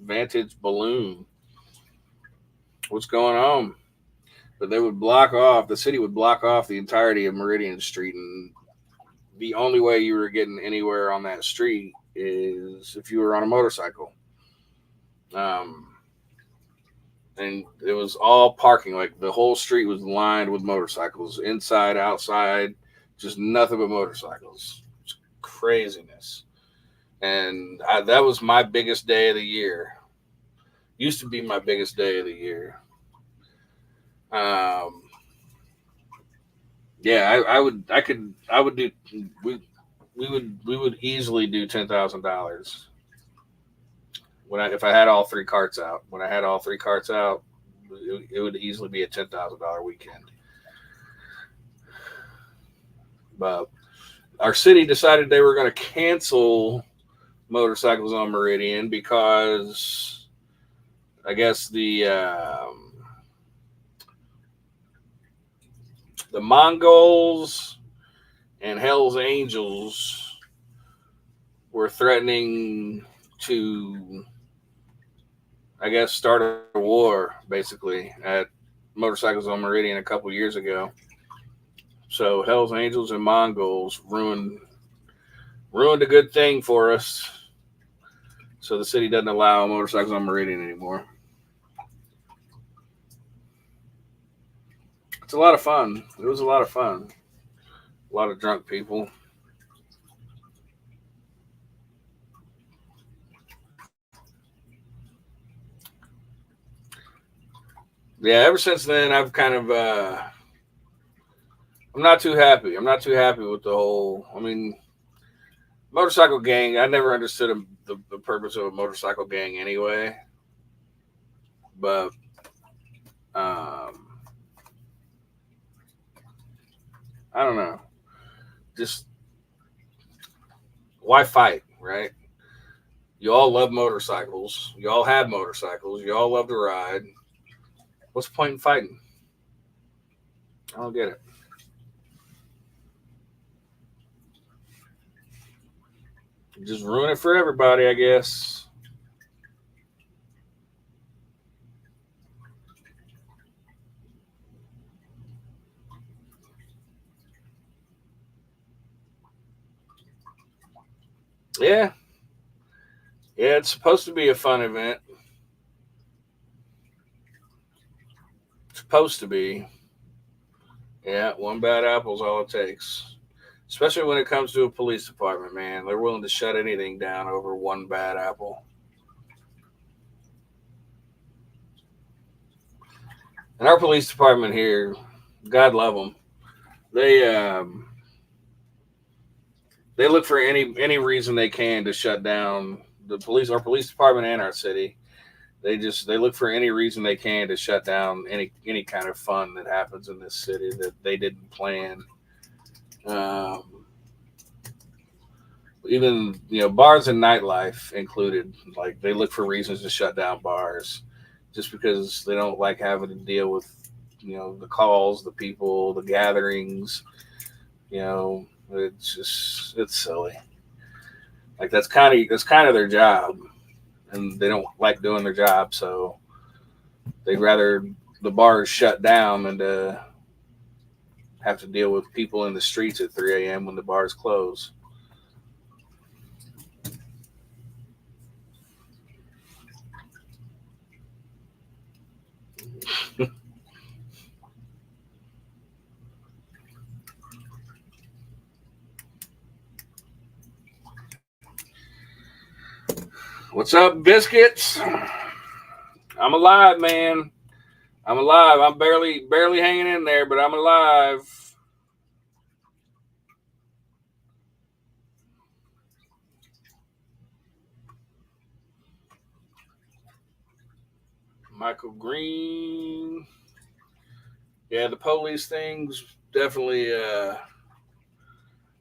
Vantage Balloon, what's going on? But they would block off, the city would block off the entirety of Meridian Street, and the only way you were getting anywhere on that street is if you were on a motorcycle. Um, and it was all parking. Like the whole street was lined with motorcycles, inside, outside, just nothing but motorcycles. It's craziness. And that was my biggest day of the year. Used to be my biggest day of the year. Um, yeah, I would do. We we would easily do $10,000 if I had all three carts out. When I had all three carts out, it would easily be a $10,000 weekend. But our city decided they were going to cancel motorcycles on Meridian because I guess the Mongols and Hell's Angels were threatening to, I guess, start a war basically at motorcycles on Meridian a couple years ago. So Hell's Angels and Mongols ruined a good thing for us. So the city doesn't allow motorcycles on Meridian anymore. It's a lot of fun. It was a lot of fun. A lot of drunk people. Yeah, ever since then, I've kind of I'm not too happy. I'm not too happy with the whole. I mean, motorcycle gang. I never understood the purpose of a motorcycle gang anyway. But um, I don't know. Just why fight, right? You all love motorcycles. You all have motorcycles. You all love to ride. What's the point in fighting? I don't get it. Just ruin it for everybody, I guess. Yeah. Yeah, it's supposed to be a fun event. It's supposed to be. Yeah, one bad apple's all it takes. Especially when it comes to a police department, man. They're willing to shut anything down over one bad apple. And our police department here, God love them, they look for any reason they can to shut down the police, our police department, and our city. They look for any reason they can to shut down any kind of fun that happens in this city that they didn't plan. Um, Even bars and nightlife included. Like they look for reasons to shut down bars, just because they don't like having to deal with the calls, the people, the gatherings. It's silly. Like that's kind of their job, and they don't like doing their job, so they'd rather the bars shut down than to have to deal with people in the streets at 3 a.m. when the bars close. What's up, biscuits? I'm alive, man. I'm alive. I'm barely hanging in there, but I'm alive. Michael Green. Yeah, the police things definitely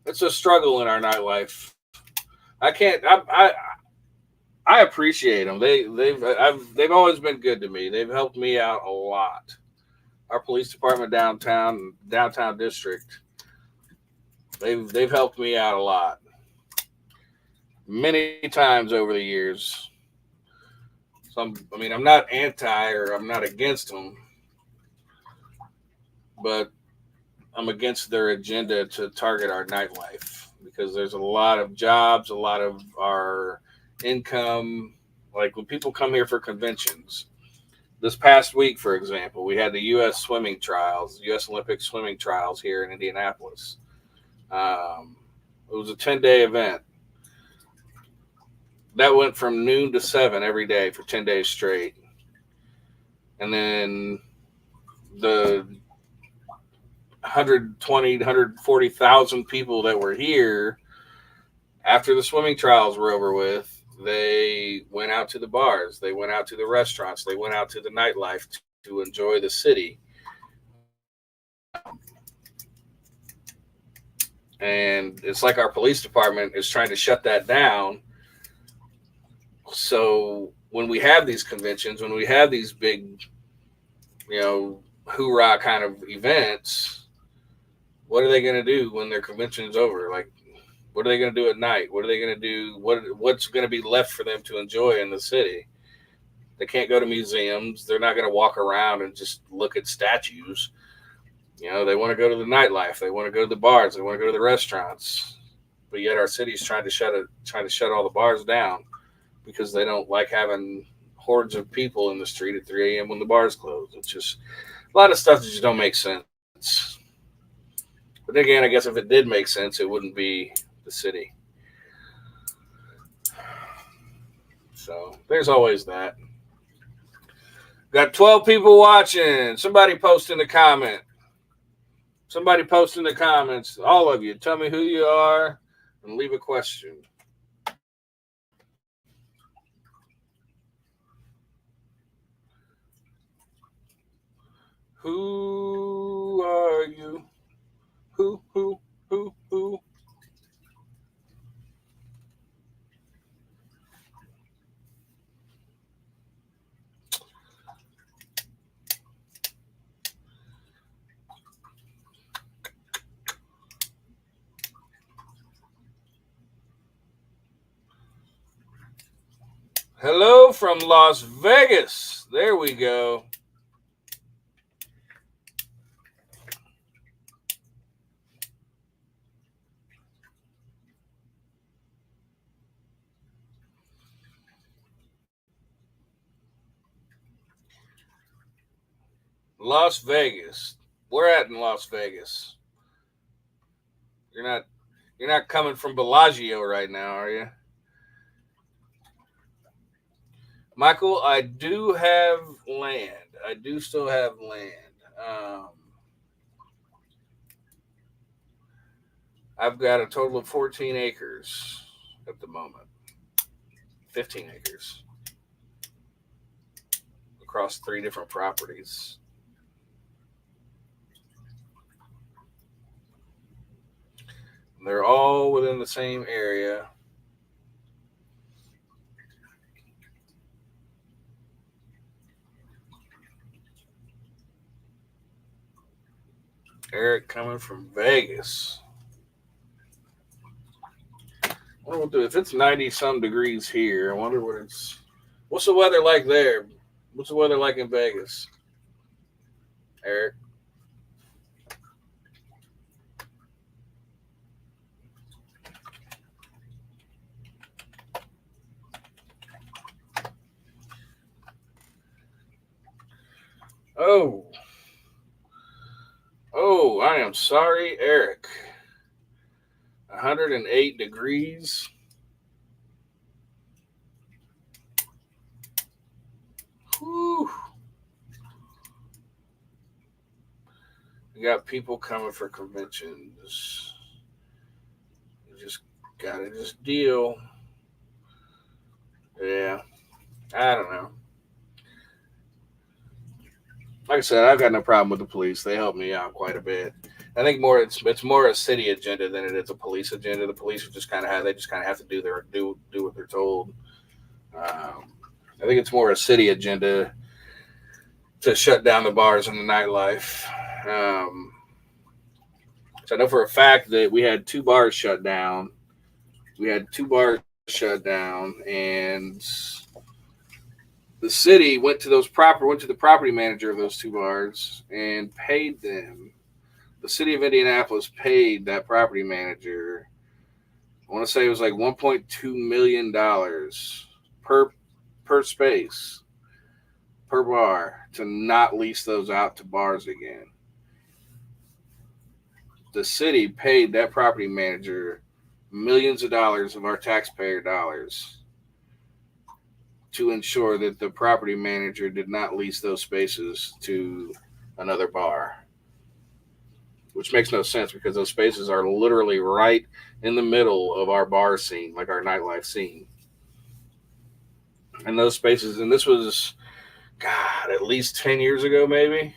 it's a struggle in our nightlife. I can't I appreciate them. They've always been good to me. They've helped me out a lot. Our police department downtown district, they've helped me out a lot. Many times over the years. I mean, I'm not anti or I'm not against them, but I'm against their agenda to target our nightlife because there's a lot of jobs, a lot of our income. Like when people come here for conventions, this past week, for example, we had the U.S. Olympic swimming trials here in Indianapolis. Um, it was a 10-day event that went from noon to 7 every day for 10 days straight. And then the 120, 140,000 people that were here after the swimming trials were over with, they went out to the bars, they went out to the restaurants, they went out to the nightlife to enjoy the city. And it's like our police department is trying to shut that down. So when we have these conventions, when we have these big, hoorah kind of events, what are they going to do when their convention is over? Like, what are they going to do at night? What are they going to do? What's going to be left for them to enjoy in the city? They can't go to museums. They're not going to walk around and just look at statues. They want to go to the nightlife. They want to go to the bars. They want to go to the restaurants. But yet our city's trying to shut all the bars down because they don't like having hordes of people in the street at 3 a.m. when the bars close. It's just a lot of stuff that just don't make sense. But again, I guess if it did make sense, it wouldn't be the city. So there's always that. Got 12 people watching. Somebody post in the comment. Somebody post in the comments. All of you, tell me who you are and leave a question. Who are you? Who? Hello from Las Vegas. There we go. Las Vegas. We're at in Las Vegas. You're not coming from Bellagio right now, are you? Michael, I do have land. I do still have land. Um, I've got a total of 14 acres at the moment. 15 acres across 3 different properties. They're all within the same area. Eric coming from Vegas. What we'll do if it's 90 some degrees here. I wonder what it's. What's the weather like there? What's the weather like in Vegas, Eric? Oh, oh, I am sorry, Eric. 108 degrees. Whew. We got people coming for conventions. You just gotta just deal. Yeah, I don't know. Like I said, I've got no problem with the police. They help me out quite a bit. I think more it's more a city agenda than it is a police agenda. The police are just kind of have they just kind of have to do what they're told. I think it's more a city agenda to shut down the bars and the nightlife. So I know for a fact that we had 2 bars shut down. We had 2 bars shut down, and the city went to the property manager of those 2 bars and paid them. The city of Indianapolis paid that property manager. I want to say it was like $1.2 million per space per bar to not lease those out to bars again. The city paid that property manager millions of dollars of our taxpayer dollars to ensure that the property manager did not lease those spaces to another bar, which makes no sense because those spaces are literally right in the middle of our bar scene, like our nightlife scene. And those spaces, and this was, God, at least 10 years ago, maybe.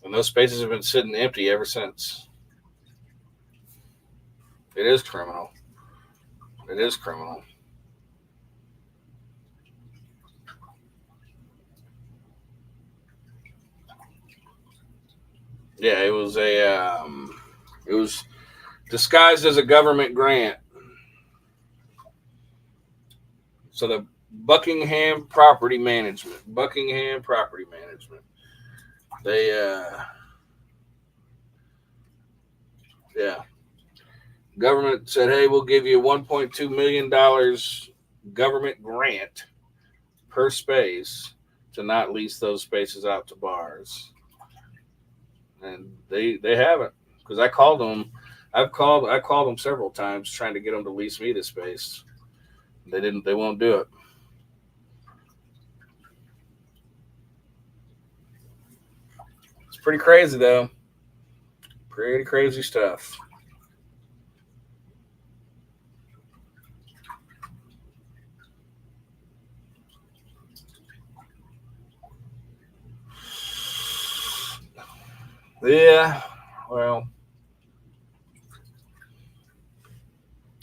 And those spaces have been sitting empty ever since. It is criminal. It is criminal. Yeah, it was disguised as a government grant. So the Buckingham Property Management. They, yeah, government said, hey, we'll give you $1.2 million government grant per space to not lease those spaces out to bars, and they haven't because I called them. I called them several times trying to get them to lease me the space. They didn't. They won't do it. It's pretty crazy though. Pretty crazy stuff. Yeah. Well.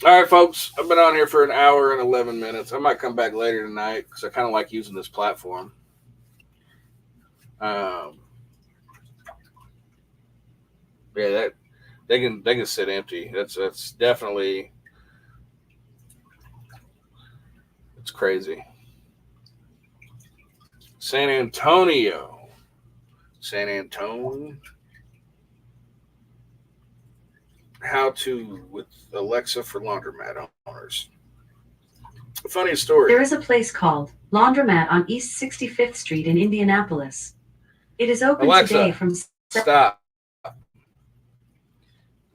All right, folks. I've been on here for an hour and 11 minutes. I might come back later tonight because I kind of like using this platform. Um, yeah, that they can sit empty. That's definitely it's crazy. San Antonio. San Antonio. How to with Alexa for laundromat owners. Funny story. There is a place called Laundromat on East 65th Street in Indianapolis. It is open today Alexa, from stop. Let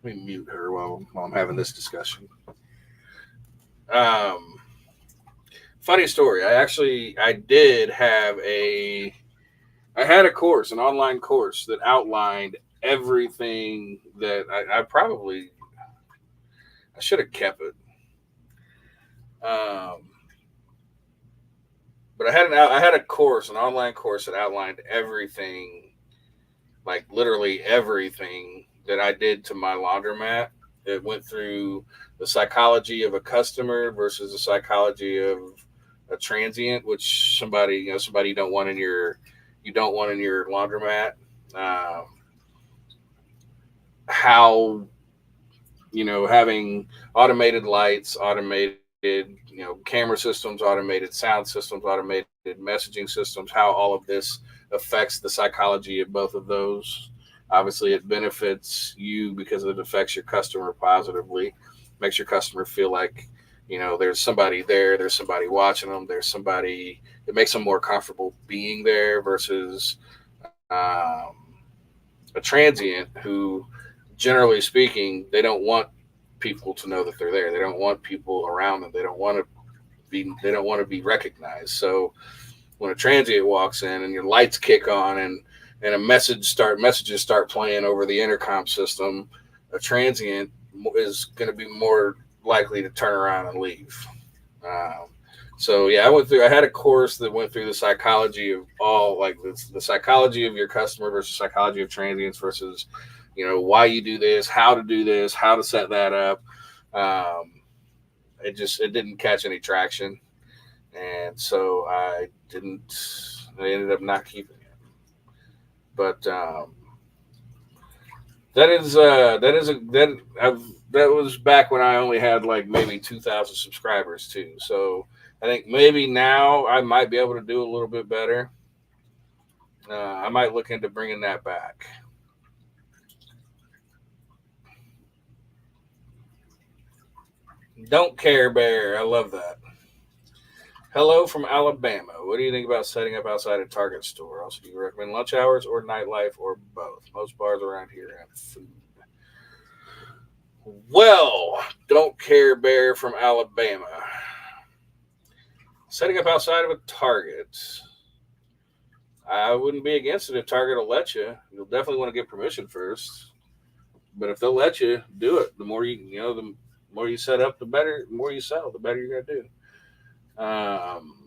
me mute her while I'm having this discussion. Um, Funny story. I did have I had a course, an online course that outlined everything that I should have kept it. Um, but I had a course, an online course that outlined everything, like literally everything that I did to my laundromat. It went through the psychology of a customer versus the psychology of a transient, which somebody you don't want in your laundromat. Um, how having automated lights, automated camera systems, automated sound systems, automated messaging systems, how all of this affects the psychology of both of those. Obviously, it benefits you because it affects your customer positively, makes your customer feel like there's somebody there, there's somebody watching them, there's somebody. It makes them more comfortable being there versus a transient who, generally speaking, they don't want people to know that they're there. They don't want people around them. They don't want to be recognized. So when a transient walks in and your lights kick on and messages start playing over the intercom system, a transient is going to be more likely to turn around and leave. Um, so yeah, I had a course that went through the psychology of all, like the psychology of your customer versus psychology of transients versus why you do this, how to do this, how to set that up. Um, it didn't catch any traction, and so I ended up not keeping it. But that was back when I only had like maybe 2,000 subscribers too. So I think maybe now I might be able to do a little bit better. I might look into bringing that back. Don't care, Bear. I love that. Hello from Alabama. What do you think about setting up outside a Target store? Also, do you recommend lunch hours or nightlife or both? Most bars around here have food. Well, don't care, Bear from Alabama. Setting up outside of a Target. I wouldn't be against it if Target will let you. You'll definitely want to get permission first. But if they'll let you, do it. The more you set up, the better. The more you sell, the better you're gonna do.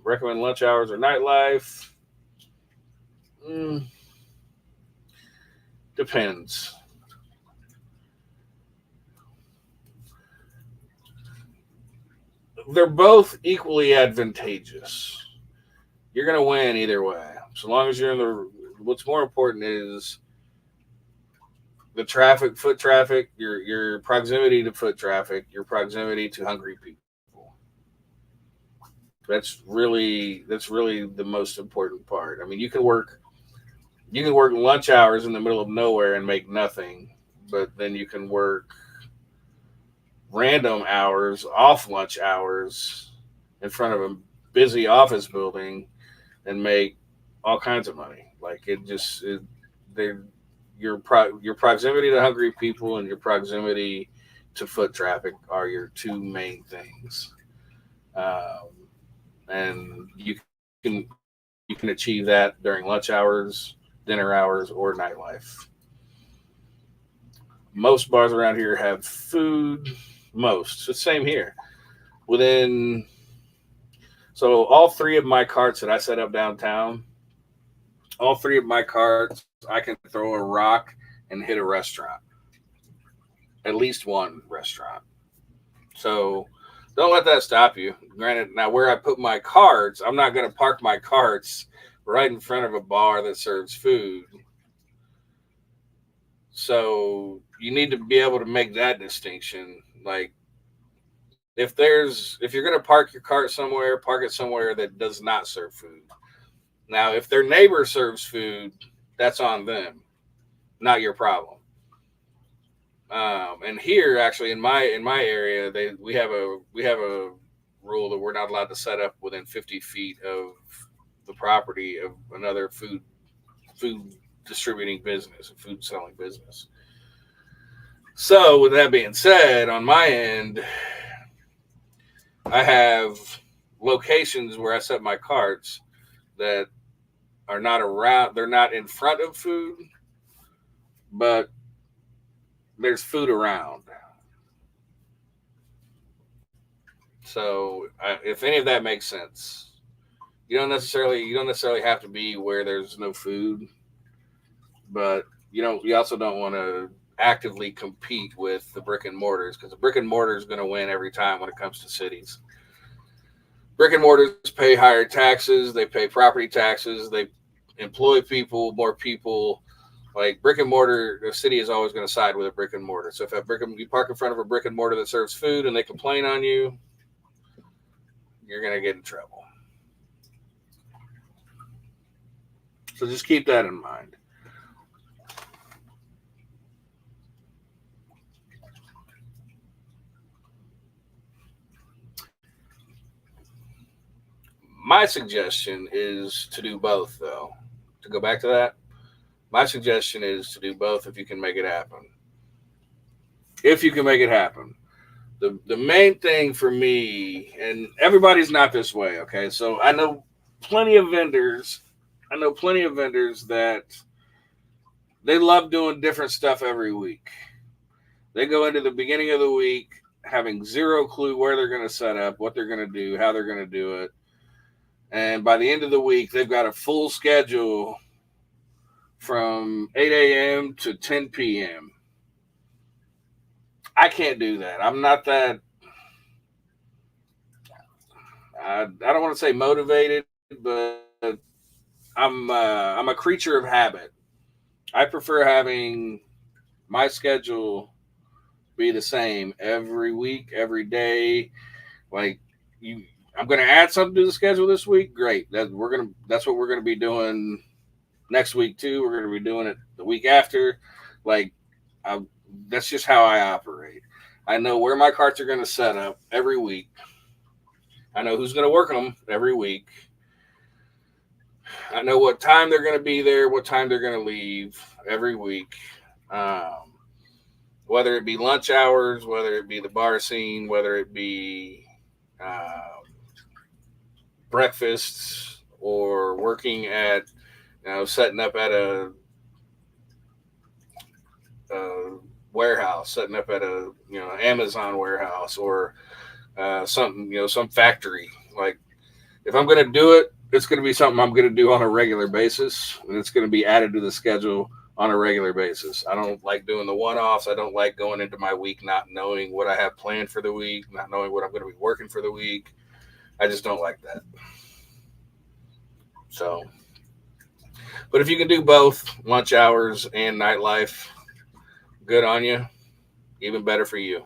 Recommend lunch hours or nightlife? Mm, Depends. They're both equally advantageous. You're gonna win either way. So long as you're in the. What's more important is the traffic, foot traffic, your proximity to foot traffic, your proximity to hungry people. That's really the most important part. I mean, you can work lunch hours in the middle of nowhere and make nothing, but then you can work random hours, off lunch hours, in front of a busy office building and make all kinds of money. Like they your proximity to hungry people and your proximity to foot traffic are your two main things, um, and you can achieve that during lunch hours, dinner hours, or nightlife. Most bars around here have food. Most, so same here. Within So all three of my carts that I set up downtown, all three of my carts, I can throw a rock and hit a restaurant, at least one restaurant. So don't let that stop you. Granted, now where I put my carts, I'm not going to park my carts right in front of a bar that serves food. So you need to be able to make that distinction. Like if you're going to park your cart somewhere, park it somewhere that does not serve food. Now, if their neighbor serves food, that's on them, not your problem. And here, actually, in my area, they we have a rule that we're not allowed to set up within 50 feet of the property of another food distributing business, a food selling business. So, with that being said, on my end, I have locations where I set my carts that are not around. They're not in front of food, but there's food around. So, if any of that makes sense, you don't necessarily have to be where there's no food, but you also don't want to actively compete with the brick and mortars, because the brick and mortar is going to win every time when it comes to cities. Brick and mortars pay higher taxes, they pay property taxes, they employ people, more people. Like brick and mortar, the city is always going to side with a brick and mortar. So if you park in front of a brick and mortar that serves food and they complain on you, you're going to get in trouble. So just keep that in mind. My suggestion is to do both, though. To go back to that, my suggestion is to do both if you can make it happen. If you can make it happen. The main thing for me, and everybody's not this way, okay? So plenty of vendors. I know plenty of vendors that they love doing different stuff every week. They go into the beginning of the week having zero clue where they're going to set up, what they're going to do, how they're going to do it. And by the end of the week, they've got a full schedule from 8 a.m. to 10 p.m. I can't do that. I'm not that. I don't want to say motivated, but I'm a creature of habit. I prefer having my schedule be the same every week, every day. Like you, I'm going to add something to the schedule this week. Great. That's what we're gonna be doing next week too. We're going to be doing it the week after. Like I, that's just how I operate. I know where my carts are going to set up every week. I know who's going to work them every week. I know what time they're going to be there, what time they're going to leave every week. Um, Whether it be lunch hours, whether it be the bar scene, whether it be breakfasts, or working at, setting up at a warehouse, setting up at a Amazon warehouse, or something, some factory. Like if I'm going to do it, it's going to be something I'm going to do on a regular basis, and it's going to be added to the schedule on a regular basis. I don't like doing the one-offs. I don't like going into my week not knowing what I have planned for the week, not knowing what I'm going to be working for the week. I just don't like that. So, but if you can do both lunch hours and nightlife, good on you. Even better for you.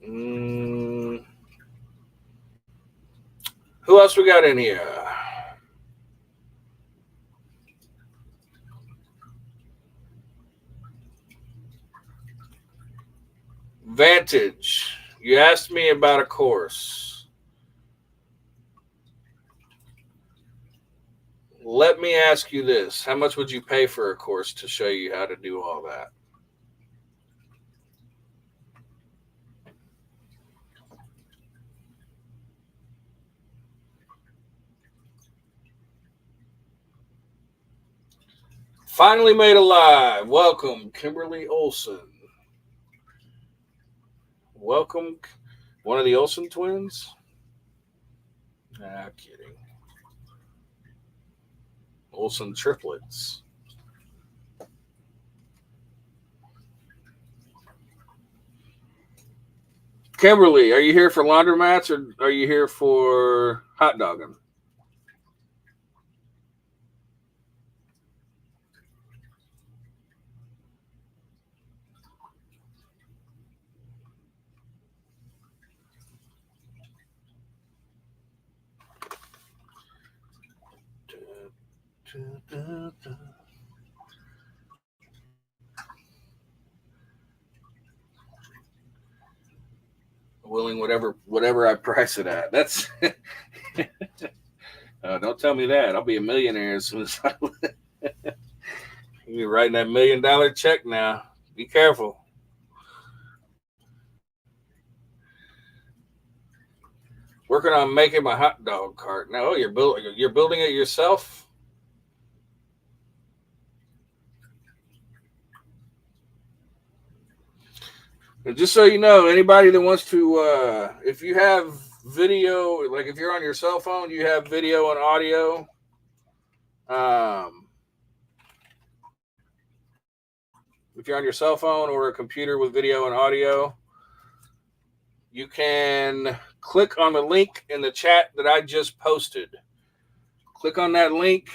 Mm, who else we got in here? Vantage. You asked me about a course. Let me ask you this. How much would you pay for a course to show you how to do all that? Finally made alive. Welcome, Kimberly Olson. Welcome, one of the Olsen twins? Nah, kidding. Olsen triplets. Kimberly, are you here for laundromats or are you here for hot dogging? Willing whatever I price it at. That's don't tell me that. I'll be a millionaire as soon as you're writing that $1 million check now. Be careful. Working on making my hot dog cart. Now, you're building it yourself. And just so you know, anybody that wants to, if you have video, like if you're on your cell phone, you have video and audio. Um, if you're on your cell phone or a computer with video and audio, you can click on the link in the chat that I just posted. Click on that link,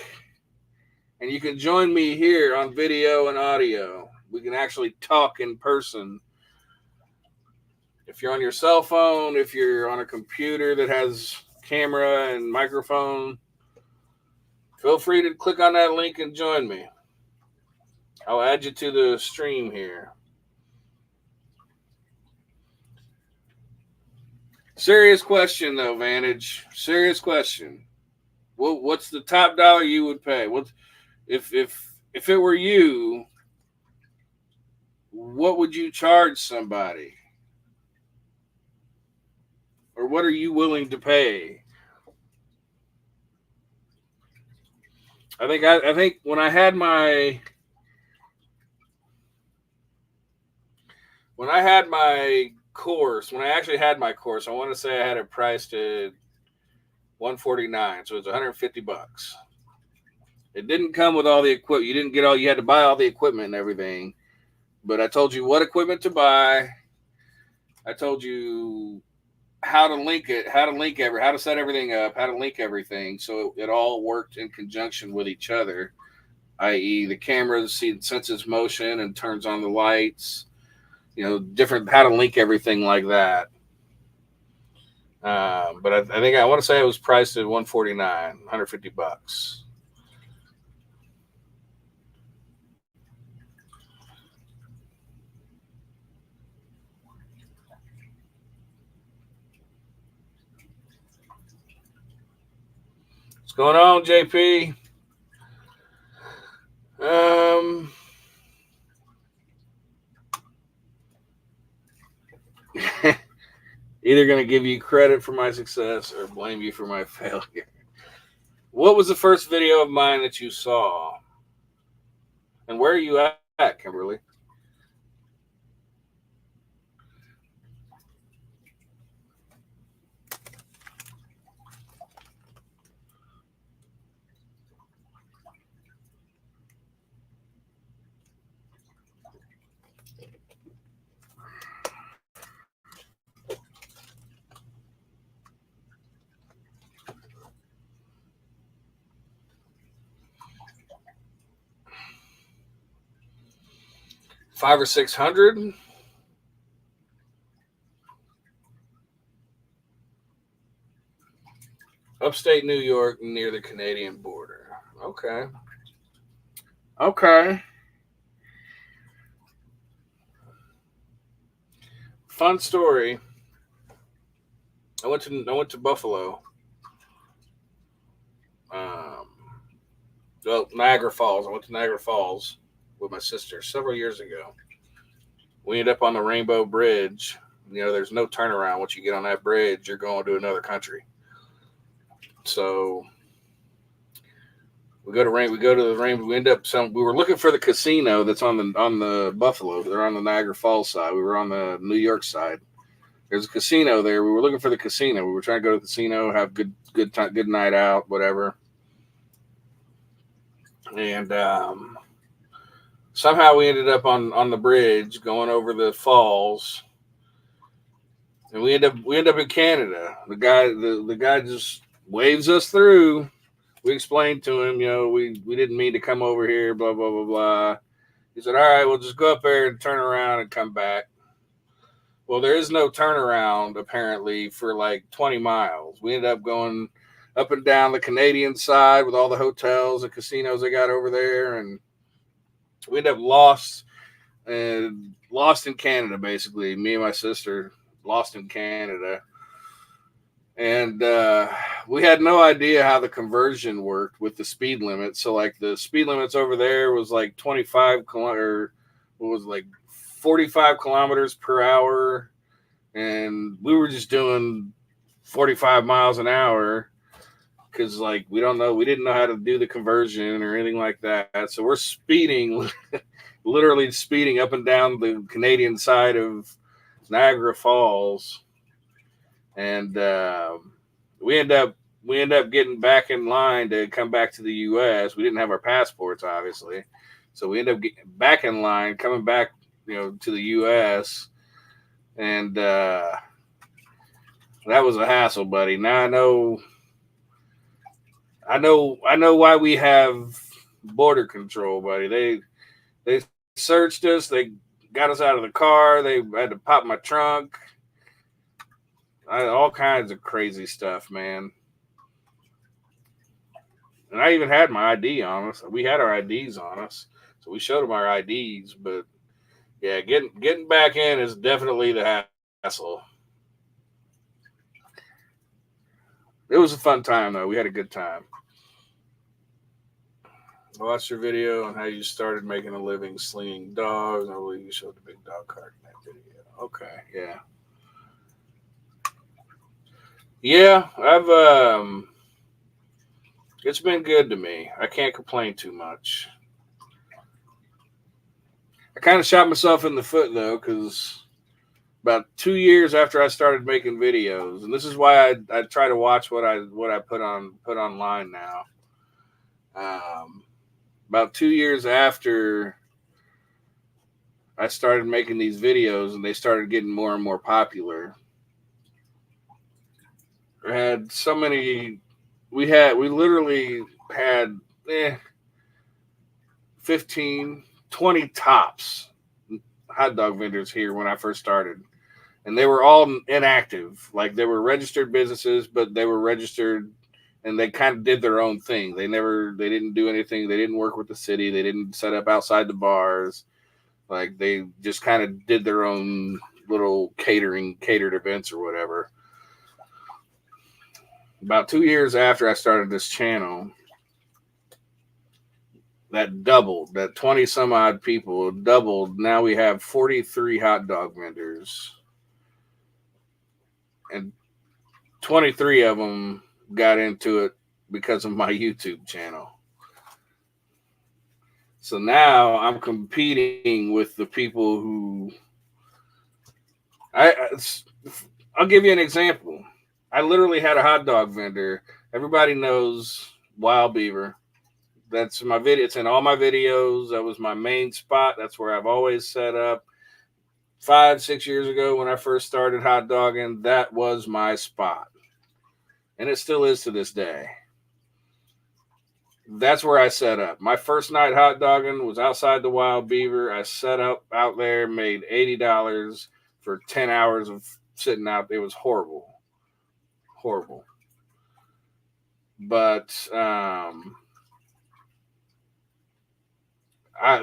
and you can join me here on video and audio. We can actually talk in person. If you're on your cell phone, if you're on a computer that has camera and microphone, feel free to click on that link and join me. I'll add you to the stream here. Serious question, though, Vantage. Serious question. What's the top dollar you would pay? If it were you, what would you charge somebody? Or what are you willing to pay? I think when I had my course, when I actually had my course, I want to say I had it priced at $149, so it's $150. It didn't come with all the equipment. You didn't get all. You had to buy all the equipment and everything. But I told you what equipment to buy. I told you how to link it, how to set everything up, how to link everything, so it all worked in conjunction with each other. I.e., the camera senses motion and turns on the lights. Different how to link everything like that. But I think I want to say it was priced at $149, $150. What's going on, JP? Either going to give you credit for my success or blame you for my failure. What was the first video of mine that you saw? And where are you at, Kimberly? $500 or $600. Upstate New York, near the Canadian border. Okay. Fun story. I went to Buffalo. Niagara Falls. I went to Niagara Falls with my sister several years ago. We ended up on the Rainbow Bridge. There's no turnaround. Once you get on that bridge, you're going to another country. So we go to the Rainbow. We end up we were looking for the casino that's on the Buffalo. They're on the Niagara Falls side. We were on the New York side. There's a casino there. We were looking for the casino. We were trying to go to the casino, have good time, good night out, whatever. And somehow we ended up on the bridge going over the falls, and we end up in Canada. The guy just waves us through. We explained to him, we didn't mean to come over here, blah blah blah blah. He said, "All right, we'll just go up there and turn around and come back." Well, there is no turnaround apparently for like 20 miles. We ended up going up and down the Canadian side with all the hotels and casinos they got over there, and we ended up lost in Canada. Basically, me and my sister lost in Canada, and we had no idea how the conversion worked with the speed limit. So like the speed limits over there was like 25 kilometer, what was it, like 45 kilometers per hour, and we were just doing 45 miles an hour because like we didn't know how to do the conversion or anything like that. So we're speeding, literally speeding up and down the Canadian side of Niagara Falls, and we end up getting back in line to come back to the U.S. We didn't have our passports, obviously, so we end up getting back in line, coming back, to the U.S. And that was a hassle, buddy. Now I know why we have border control, buddy. They searched us. They got us out of the car. They had to pop my trunk. All kinds of crazy stuff, man. And I even had my ID on us. We had our IDs on us, so we showed them our IDs. But yeah, getting back in is definitely the hassle. It was a fun time, though. We had a good time. I watched your video on how you started making a living slinging dogs. I believe you showed the big dog cart in that video. Okay, yeah. Yeah, it's been good to me. I can't complain too much. I kind of shot myself in the foot though, because about 2 years after I started making videos, and this is why I try to watch what I put online now. About 2 years after I started making these videos, and they started getting more and more popular. We had so many. We literally had 15, 20 tops hot dog vendors here when I first started, and they were all inactive. Like they were registered businesses, but they were registered, and they kind of did their own thing. They didn't do anything. They didn't work with the city. They didn't set up outside the bars. Like they just kind of did their own little catered events or whatever. About 2 years after I started this channel, that doubled. That 20 some odd people doubled. Now we have 43 hot dog vendors, and 23 of them got into it because of my YouTube channel. So now I'm competing with the people who I'll give you an example. I literally had a hot dog vendor. Everybody knows Wild Beaver. That's my video. It's in all my videos. That was my main spot. That's where I've always set up. 5-6 years ago when I first started hot dogging, that was my spot. And it still is to this day. That's where I set up. My first night hot dogging was outside the Wild Beaver. I set up out there, made $80 for 10 hours of sitting out. It was horrible. Horrible. But I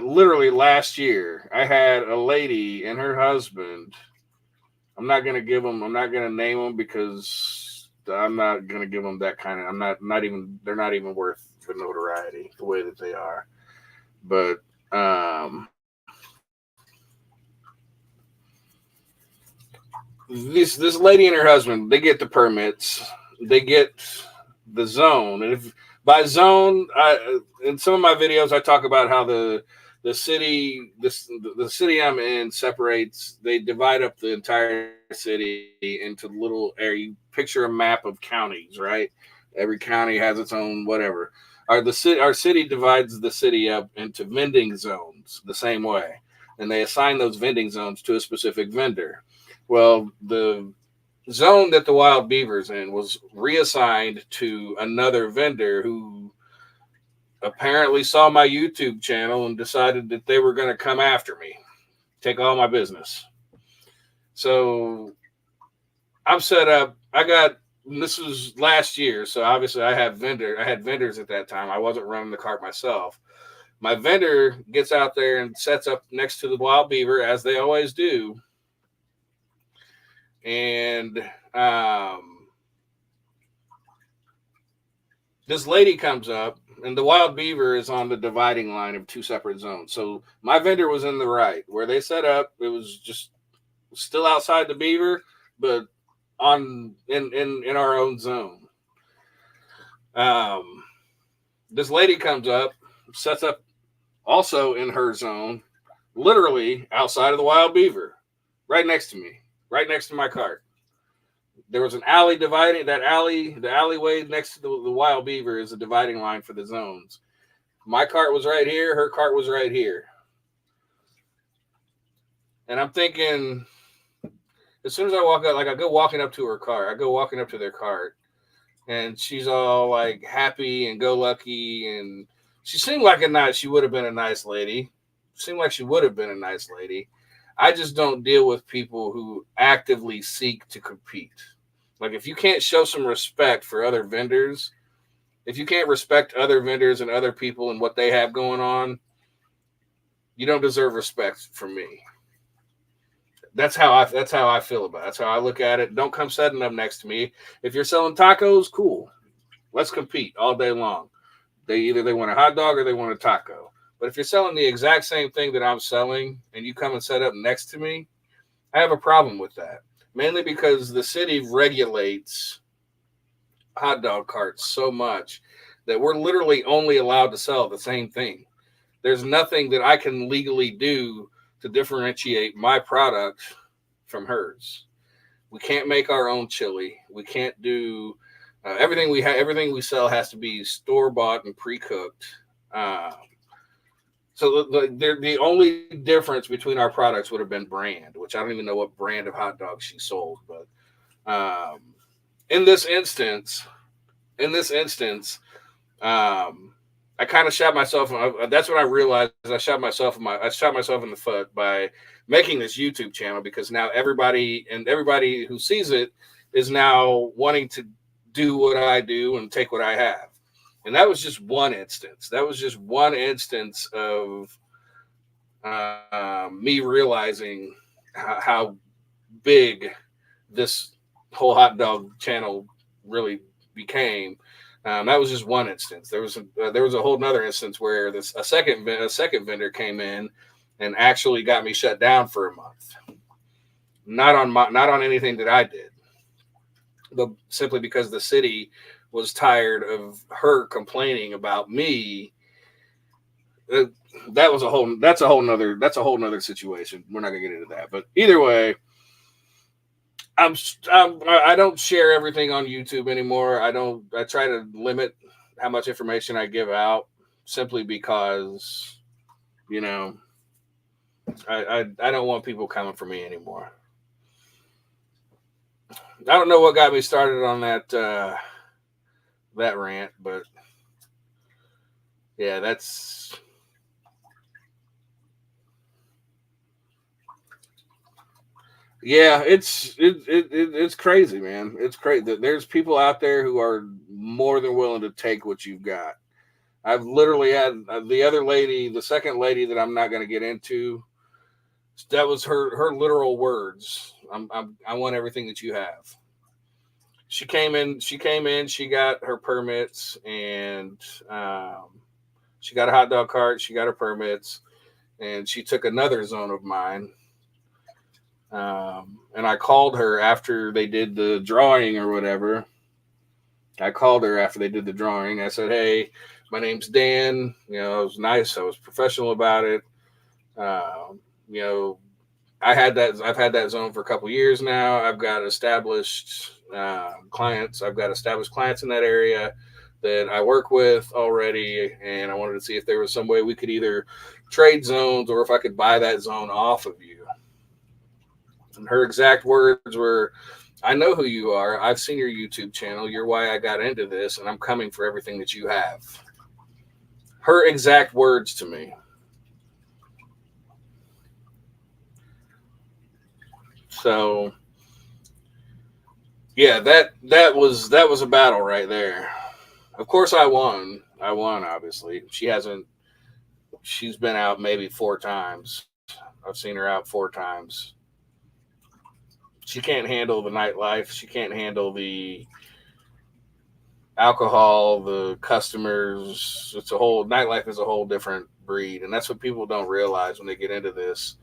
literally last year I had a lady and her husband. I'm not going to name them because I'm not going to give them that kind of, they're not even worth the notoriety the way that they are. But this lady and her husband, they get the permits, they get the zone, and if by zone, in some of my videos I talk about how the city I'm in separates. They divide up the entire city into little area. You picture a map of counties, right? Every county has its own whatever. Our city divides the city up into vending zones the same way, and they assign those vending zones to a specific vendor. Well, the zone that the Wild Beaver's in was reassigned to another vendor who apparently saw my YouTube channel and decided that they were going to come after me, take all my business. So I'm set up. I got this was last year, so obviously I had vendors at that time. I wasn't running the cart myself. My vendor gets out there and sets up next to the wild beaver as they always do, and this lady comes up, and the wild beaver is on the dividing line of two separate zones. So my vendor was in the right where they set up. It was just still outside the beaver, but on in our own zone. Um, this lady comes up, sets up also in her zone, literally outside of the wild beaver, right next to me, right next to my cart. There was an alley dividing that alley. The alleyway next to the wild beaver is a dividing line for the zones. My cart was right here. Her cart was right here. And I'm thinking, as soon as I walk out, like I go walking up to her car, I go walking up to their cart, and she's all like happy and go lucky, and she seemed like a nice. She would have been a nice lady. Seemed like she would have been a nice lady. I just don't deal with people who actively seek to compete. Like if you can't show some respect for other vendors, if you can't respect other vendors and other people and what they have going on, you don't deserve respect from me. That's how I feel about it. That's how I look at it. Don't come setting up next to me. If you're selling tacos, cool. Let's compete all day long. They want a hot dog or they want a taco. But if you're selling the exact same thing that I'm selling and you come and set up next to me, I have a problem with that. Mainly because the city regulates hot dog carts so much that we're literally only allowed to sell the same thing. There's nothing that I can legally do to differentiate my product from hers. We can't make our own chili. We can't do everything we have. Everything we sell has to be store bought and pre cooked. Uh, so the only difference between our products would have been brand, which I don't even know what brand of hot dog she sold. But in this instance, in this instance, I kind of shot myself. That's when I realized I shot myself in the foot by making this YouTube channel because now everybody who sees it is now wanting to do what I do and take what I have. And that was just one instance. That was just one instance of me realizing how big this whole hot dog channel really became. That was just one instance. There was a whole other instance where a second vendor came in and actually got me shut down for a month. Not on anything that I did, but simply because the city was tired of her complaining about me. Uh, that's a whole nother situation. We're not gonna get into that, but either way, I don't share everything on YouTube anymore. I try to limit how much information I give out simply because, you know, I don't want people coming for me anymore. I don't know what got me started on that rant, but yeah, it's crazy, man. It's crazy. There's people out there who are more than willing to take what you've got. I've literally had the other lady, the second lady that I'm not going to get into. That was her literal words. I want everything that you have. She came in. She came in. She got her permits, and she got a hot dog cart. She got her permits, and she took another zone of mine. And I called her after they did the drawing or whatever. I called her after they did the drawing. I said, "Hey, my name's Dan. You know, it was nice. I was professional about it. You know, I've had that zone for a couple years now. I've got established clients. I've got established clients in that area that I work with already, and I wanted to see if there was some way we could either trade zones or if I could buy that zone off of you." And her exact words were, "I know who you are. I've seen your YouTube channel. You're why I got into this, and I'm coming for everything that you have." Her exact words to me. So Yeah, that was a battle right there. Of course, I won. I won. Obviously, she hasn't. She's been out maybe 4 times. I've seen her out 4 times. She can't handle the nightlife. She can't handle the alcohol, the customers. It's a whole nightlife is a whole different breed, and that's what people don't realize when they get into this.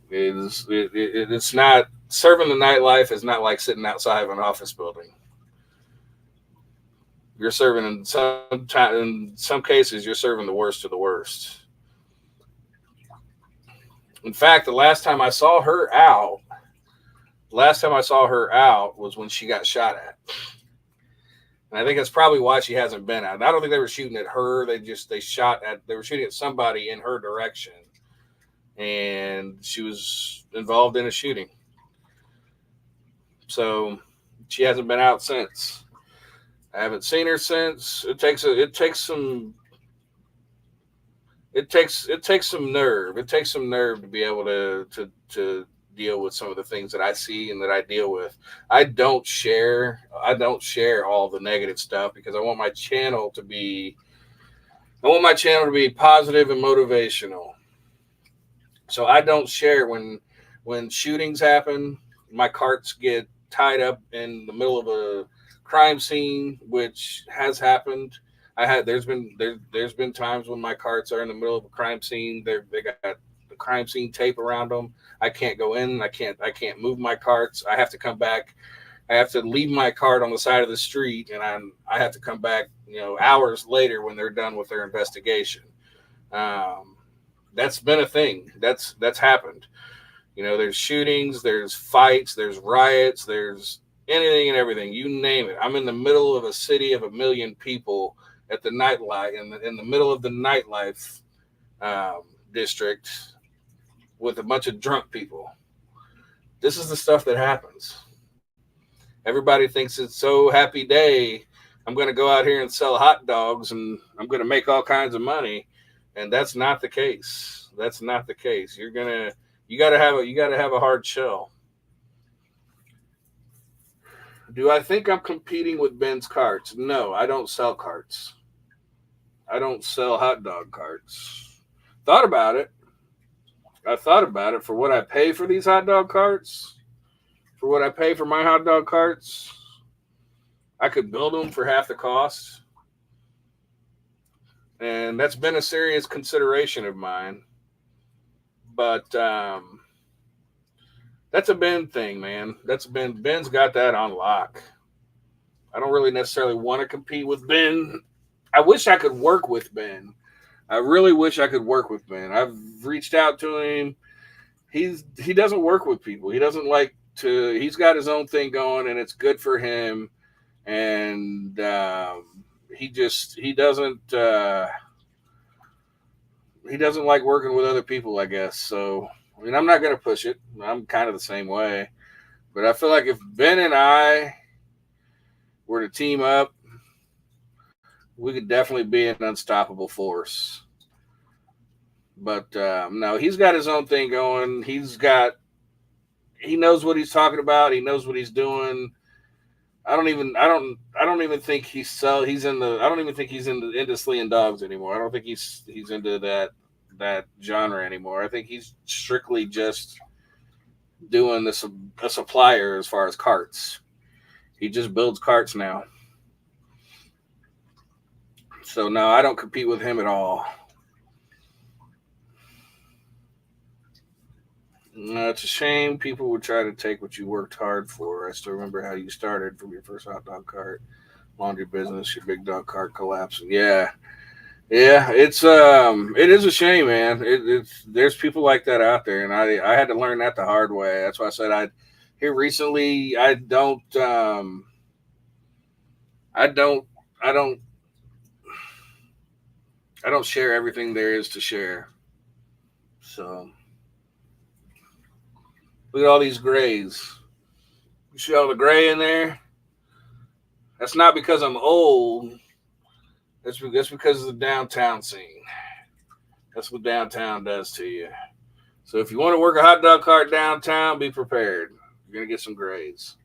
It's not serving the nightlife is not like sitting outside of an office building. You're serving in some cases you're serving the worst of the worst. In fact, last time I saw her out was when she got shot at. And I think that's probably why she hasn't been out. I don't think they were shooting at her. They were shooting at somebody in her direction, and she was involved in a shooting. So she hasn't been out since. I haven't seen her since. It takes some nerve. It takes some nerve to be able to deal with some of the things that I see and that I deal with. I don't share all the negative stuff because I want my channel to be positive and motivational. So I don't share when shootings happen, my carts get tied up in the middle of a crime scene, which has happened. There's been times when my carts are in the middle of a crime scene. They got the crime scene tape around them. I can't go in. I can't move my carts. I have to come back. I have to leave my cart on the side of the street, and I have to come back, hours later when they're done with their investigation. Um, that's been a thing. That's happened. There's shootings, there's fights, there's riots, there's anything and everything. You name it. I'm in the middle of a city of 1 million people at the nightlife in the middle of the nightlife um, district with a bunch of drunk people. This is the stuff that happens. Everybody thinks it's so happy day. I'm going to go out here and sell hot dogs and I'm going to make all kinds of money, and that's not the case. That's not the case. You got to have a hard shell. Do I think I'm competing with Ben's carts? No, I don't sell carts. I don't sell hot dog carts. Thought about it. I thought about it for what I pay for these hot dog carts. For what I pay for my hot dog carts, I could build them for half the cost. And that's been a serious consideration of mine. But that's a Ben thing, man. Ben's got that on lock. I don't really necessarily want to compete with Ben. I wish I could work with Ben. I really wish I could work with Ben. I've reached out to him. He doesn't work with people. He doesn't like to. He's got his own thing going, and it's good for him. And he doesn't like working with other people, I guess. So I mean, I'm not gonna push it. I'm kind of the same way. But I feel like if Ben and I were to team up, we could definitely be an unstoppable force. But no, he's got his own thing going. He knows what he's talking about. He knows what he's doing. I don't even think I don't even think he's into slaying dogs anymore. I don't think he's into that genre anymore. I think he's strictly just doing this a supplier as far as carts. He just builds carts now. So no, I don't compete with him at all. No, it's a shame people would try to take what you worked hard for. I still remember how you started from your first hot dog cart, laundry business, your big dog cart collapsing. Yeah, yeah, it is a shame, man. It's There's people like that out there, and I had to learn that the hard way. That's why I said I here recently. I don't I don't I don't share everything there is to share. So look at all these grays. You see all the gray in there? That's not because I'm old. That's because of the downtown scene. That's what downtown does to you. So if you want to work a hot dog cart downtown, be prepared. You're gonna get some grays.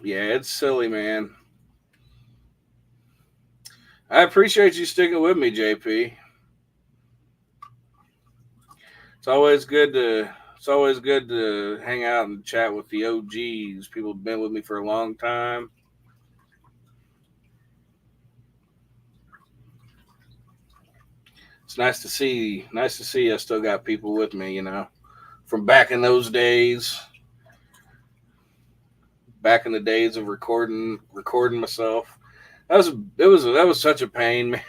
Yeah, it's silly, man. I appreciate you sticking with me, JP. It's always good to it's always good to hang out and chat with the OGs. People have been with me for a long time. It's nice to see I still got people with me, from back in those days, back in the days of recording myself. That was such a pain, man.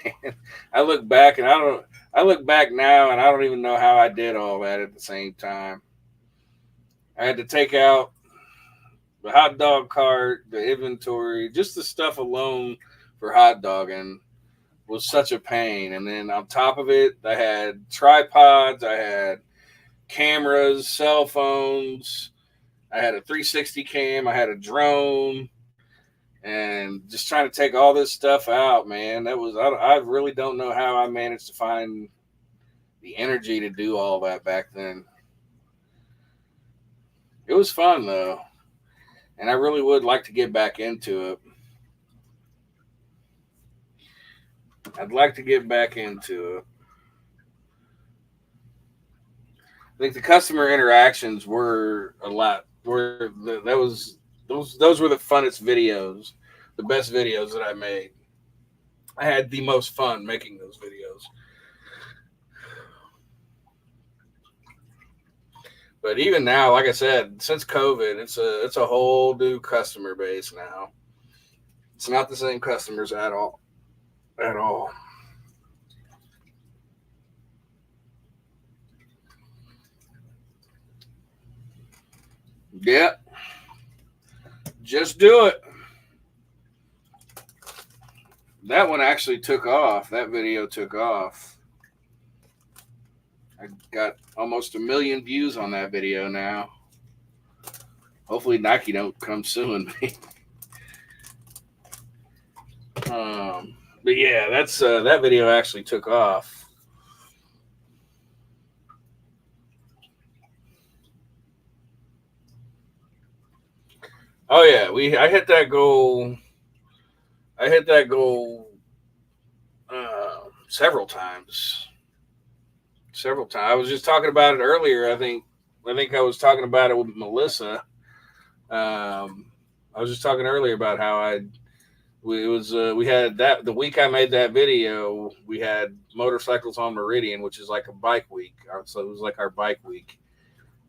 I look back and I look back now and I don't even know how I did all that at the same time. I had to take out the hot dog cart, the inventory, just the stuff alone for hot dogging was such a pain. And then on top of it, I had tripods, I had cameras, cell phones, I had a 360 cam, I had a drone, and just trying to take all this stuff out, man. I really don't know how I managed to find the energy to do all that back then. It was fun though, and I really would like to get back into it. I'd like to get back into it. I think the customer interactions were a lot. That was those were the funnest videos, the best videos that I made. I had the most fun making those videos. But even now, like I said, since COVID, it's a whole new customer base now. It's not the same customers at all. At all. Yeah, just do it. That one actually took off. That video took off. I got almost 1 million views on that video now. Hopefully Nike don't come suing me. But yeah, that's that video actually took off. Oh yeah, we I hit that goal. I hit that goal several times. Several times. I was just talking about it earlier. I think I was talking about it with Melissa. I was just talking earlier about how we had that the week I made that video. We had motorcycles on Meridian, which is like a bike week. So it was like our bike week.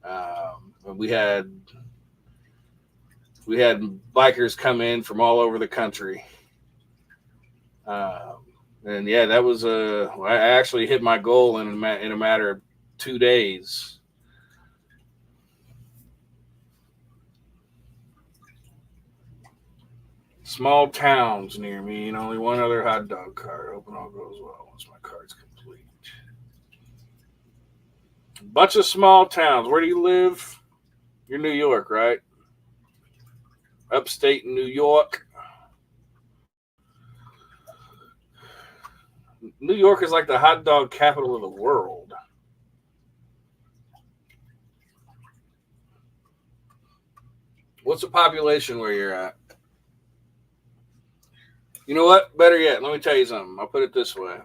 And we had bikers come in from all over the country. Um, and yeah, that was I actually hit my goal in a matter of 2 days. Small towns near me, and only one other hot dog cart. Open all goes well once my cart's complete. Bunch of small towns. Where do you live? You're New York, right? Upstate New York. New York is like the hot dog capital of the world. What's the population where you're at? You know what? Better yet, let me tell you something. I'll put it this way.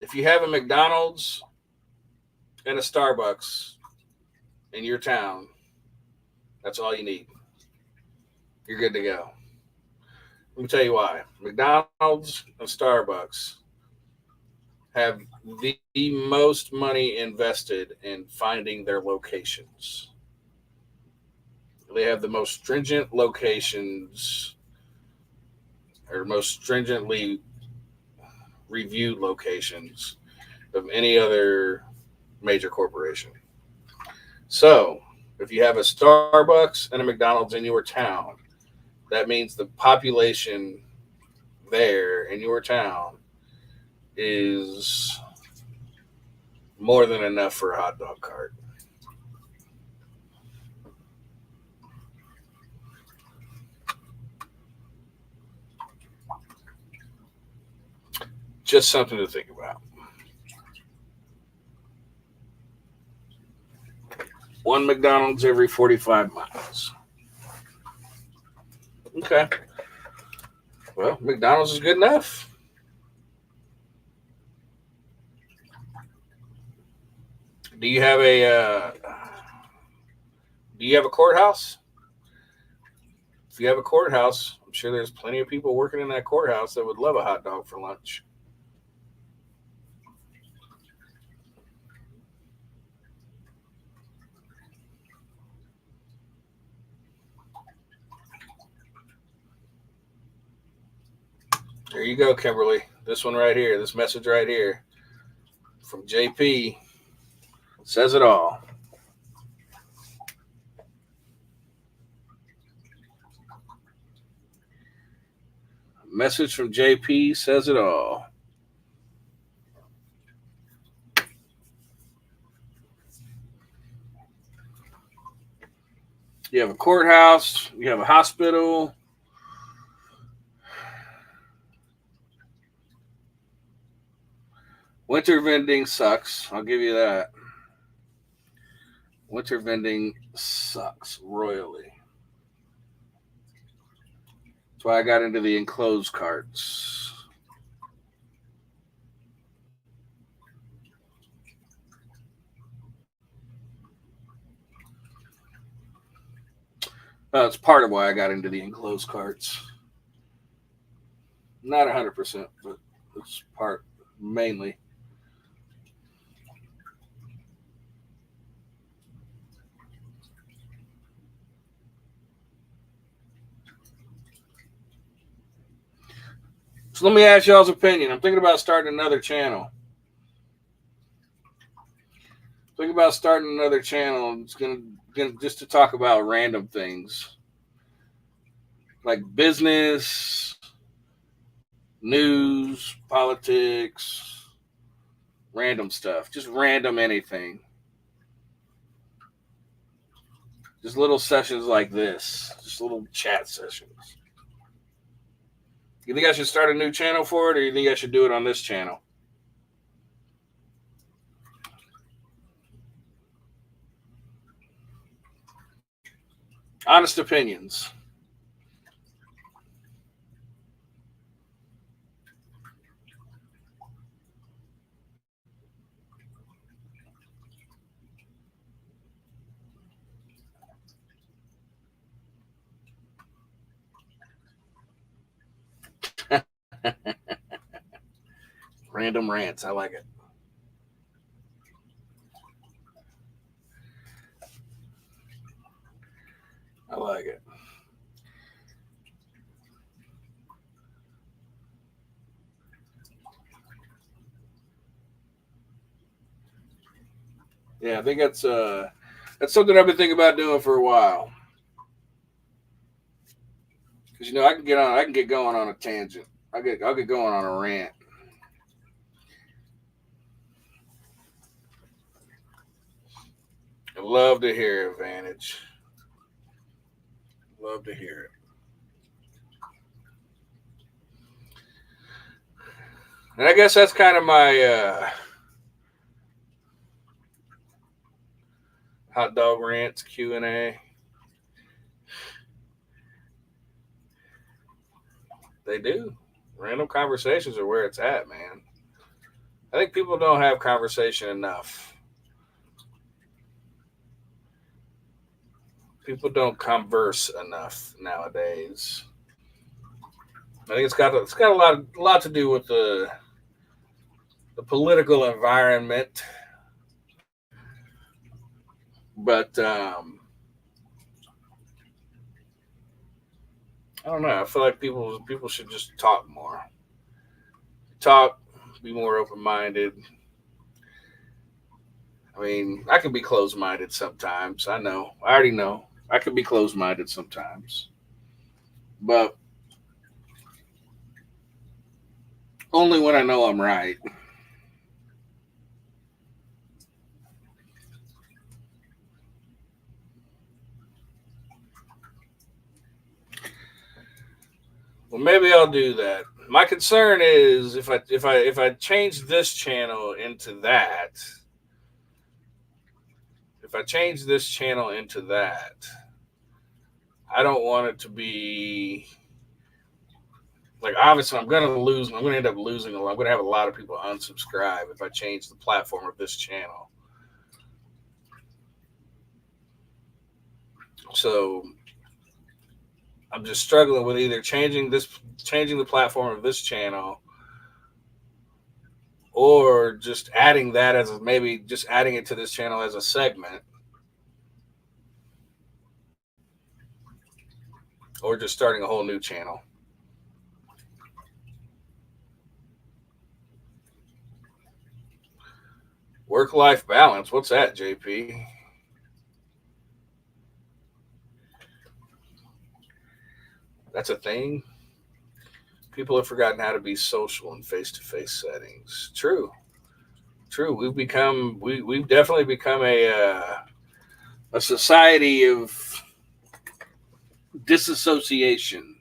If you have a McDonald's and a Starbucks in your town, that's all you need. You're good to go. Let me tell you why. McDonald's and Starbucks have the most money invested in finding their locations. They have the most stringent locations or most stringently reviewed locations of any other major corporation. So, if you have a Starbucks and a McDonald's in your town, that means the population there in your town is more than enough for a hot dog cart. Just something to think about. One McDonald's every 45 miles. Okay. Well, McDonald's is good enough. Do you have a Do you have a courthouse? If you have a courthouse, I'm sure there's plenty of people working in that courthouse that would love a hot dog for lunch. There you go, Kimberly. This one right here, this message right here from JP says it all. Message from JP says it all. You have a courthouse, you have a hospital. Winter vending sucks. I'll give you that. Winter vending sucks royally. That's why I got into the enclosed carts. It's part of why I got into the enclosed carts. Not 100%, but it's part mainly. So let me ask y'all's opinion. I'm thinking about starting another channel. Thinking about starting another channel. It's gonna just to talk about random things like business, news, politics, random stuff, just random anything. Just little sessions like this, just little chat sessions. You think I should start a new channel for it, or you think I should do it on this channel? Honest opinions. Random rants. I like it. I like it. Yeah, I think that's something I've been thinking about doing for a while. Because I can get going on a tangent. I'll get going on a rant. I love to hear it, Advantage. Love to hear it. And I guess that's kind of my hot dog rants Q&A. They do. Random conversations are where it's at, man. I think people don't have conversation enough. People don't converse enough nowadays. I think it's got a lot to do with the political environment, but I don't know. I feel like people should just talk more. Talk, be more open minded. I mean, I can be closed minded sometimes. I know. I already know. I can be closed minded sometimes. But only when I know I'm right. Well, maybe I'll do that. My concern is if I change this channel into that, if I change this channel into that, I don't want it to be like obviously I'm gonna lose. I'm gonna end up losing. I'm gonna have a lot of people unsubscribe if I change the platform of this channel. So I'm just struggling with either changing the platform of this channel, or just adding that as a, maybe just adding it to this channel as a segment, or just starting a whole new channel. Work life balance. What's that, JP? That's a thing. People have forgotten how to be social in face to face settings. True, true. We've definitely become a society of disassociation.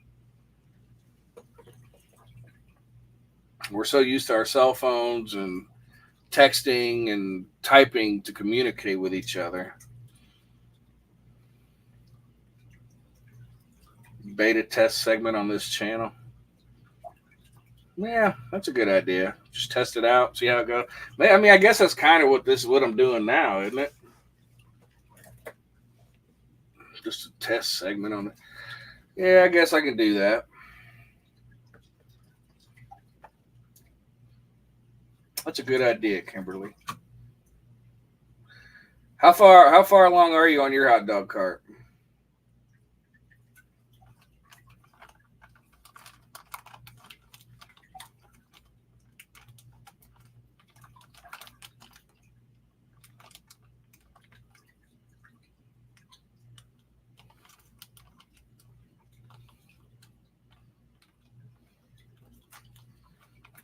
We're so used to our cell phones and texting and typing to communicate with each other. Beta test segment on this channel. Yeah, that's a good idea. Just test it out, see how it goes. I mean, I guess that's kind of what I'm doing now, isn't it? Just a test segment on it. Yeah, I guess I can do that. That's a good idea, Kimberly. How far along are you on your hot dog cart?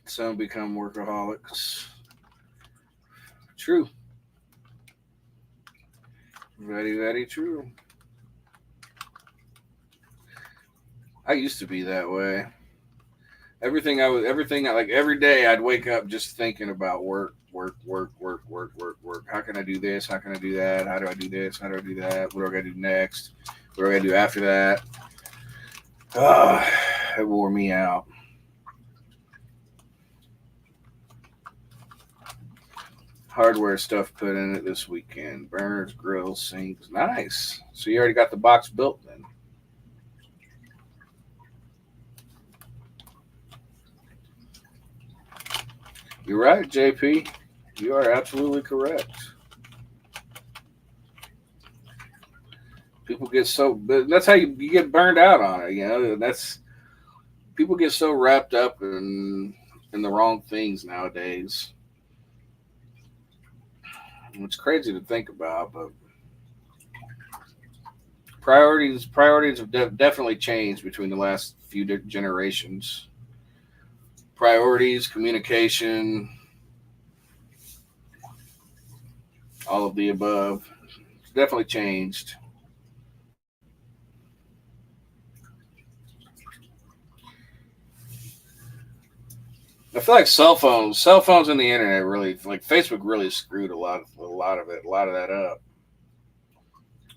Some become workaholics. True. Very, very true. I used to be that way. Everything like every day I'd wake up just thinking about work, work, work, work, work, work, work. How can I do this? How can I do that? How do I do this? How do I do that? What do I gotta do next? What do I gotta do after that? Ah, it wore me out. Hardware stuff put in it this weekend. Burners, grills, sinks. Nice. So you already got the box built then. You're right, JP. You are absolutely correct. People get so that's how you get burned out on it. That's people get so wrapped up in the wrong things nowadays. It's crazy to think about, but priorities have definitely changed between the last few generations. Priorities, communication, all of the above, it's definitely changed. I feel like cell phones, and the internet really, like Facebook, really screwed a lot of that up.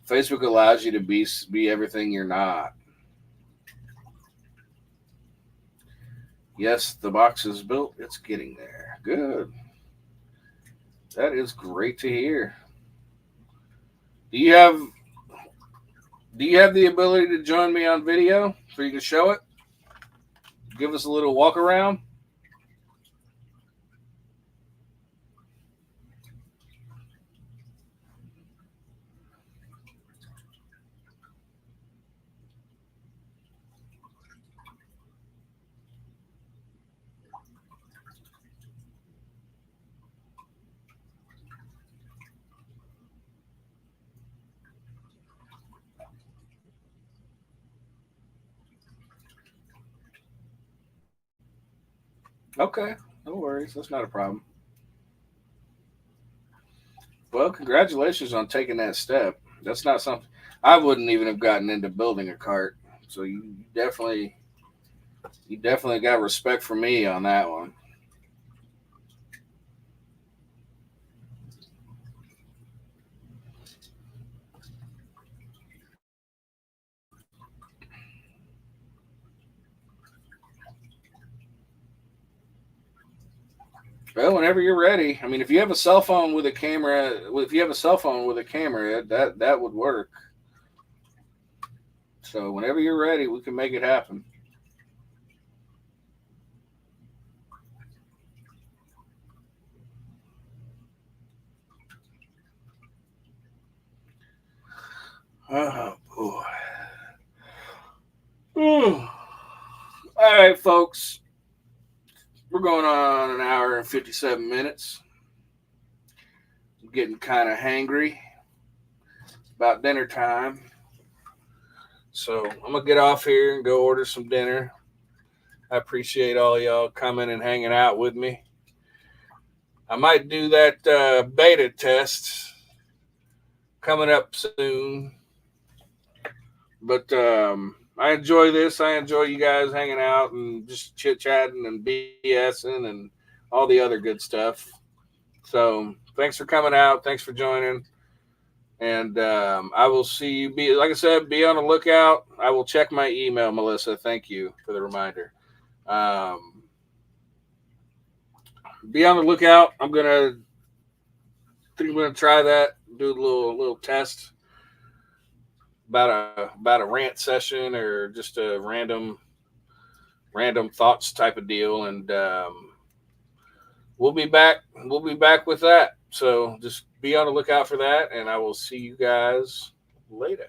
Facebook allows you to be everything you're not. Yes, the box is built. It's getting there. Good. That is great to hear. Do you have Do you have the ability to join me on video so you can show it? Give us a little walk around. Okay, no worries. That's not a problem. Well, congratulations on taking that step. That's not something I wouldn't even have gotten into building a cart. So you definitely got respect for me on that one. Well, whenever you're ready. I mean, if you have a cell phone with a camera, if you have a cell phone with a camera, that would work. So whenever you're ready, we can make it happen. Oh boy. All right, folks. We're going on an hour and 57 minutes. I'm getting kind of hangry. It's about dinner time. So I'm going to get off here and go order some dinner. I appreciate all y'all coming and hanging out with me. I might do that beta test coming up soon. But I enjoy this. I enjoy you guys hanging out and just chit chatting and BSing and all the other good stuff. So thanks for coming out. Thanks for joining. And I will see you. Be like I said, be on the lookout. I will check my email, Melissa. Thank you for the reminder. Um, be on the lookout. I'm gonna try that. Do a little test about a rant session or just a random thoughts type of deal, and we'll be back. We'll be back with that. So just be on the lookout for that, and I will see you guys later.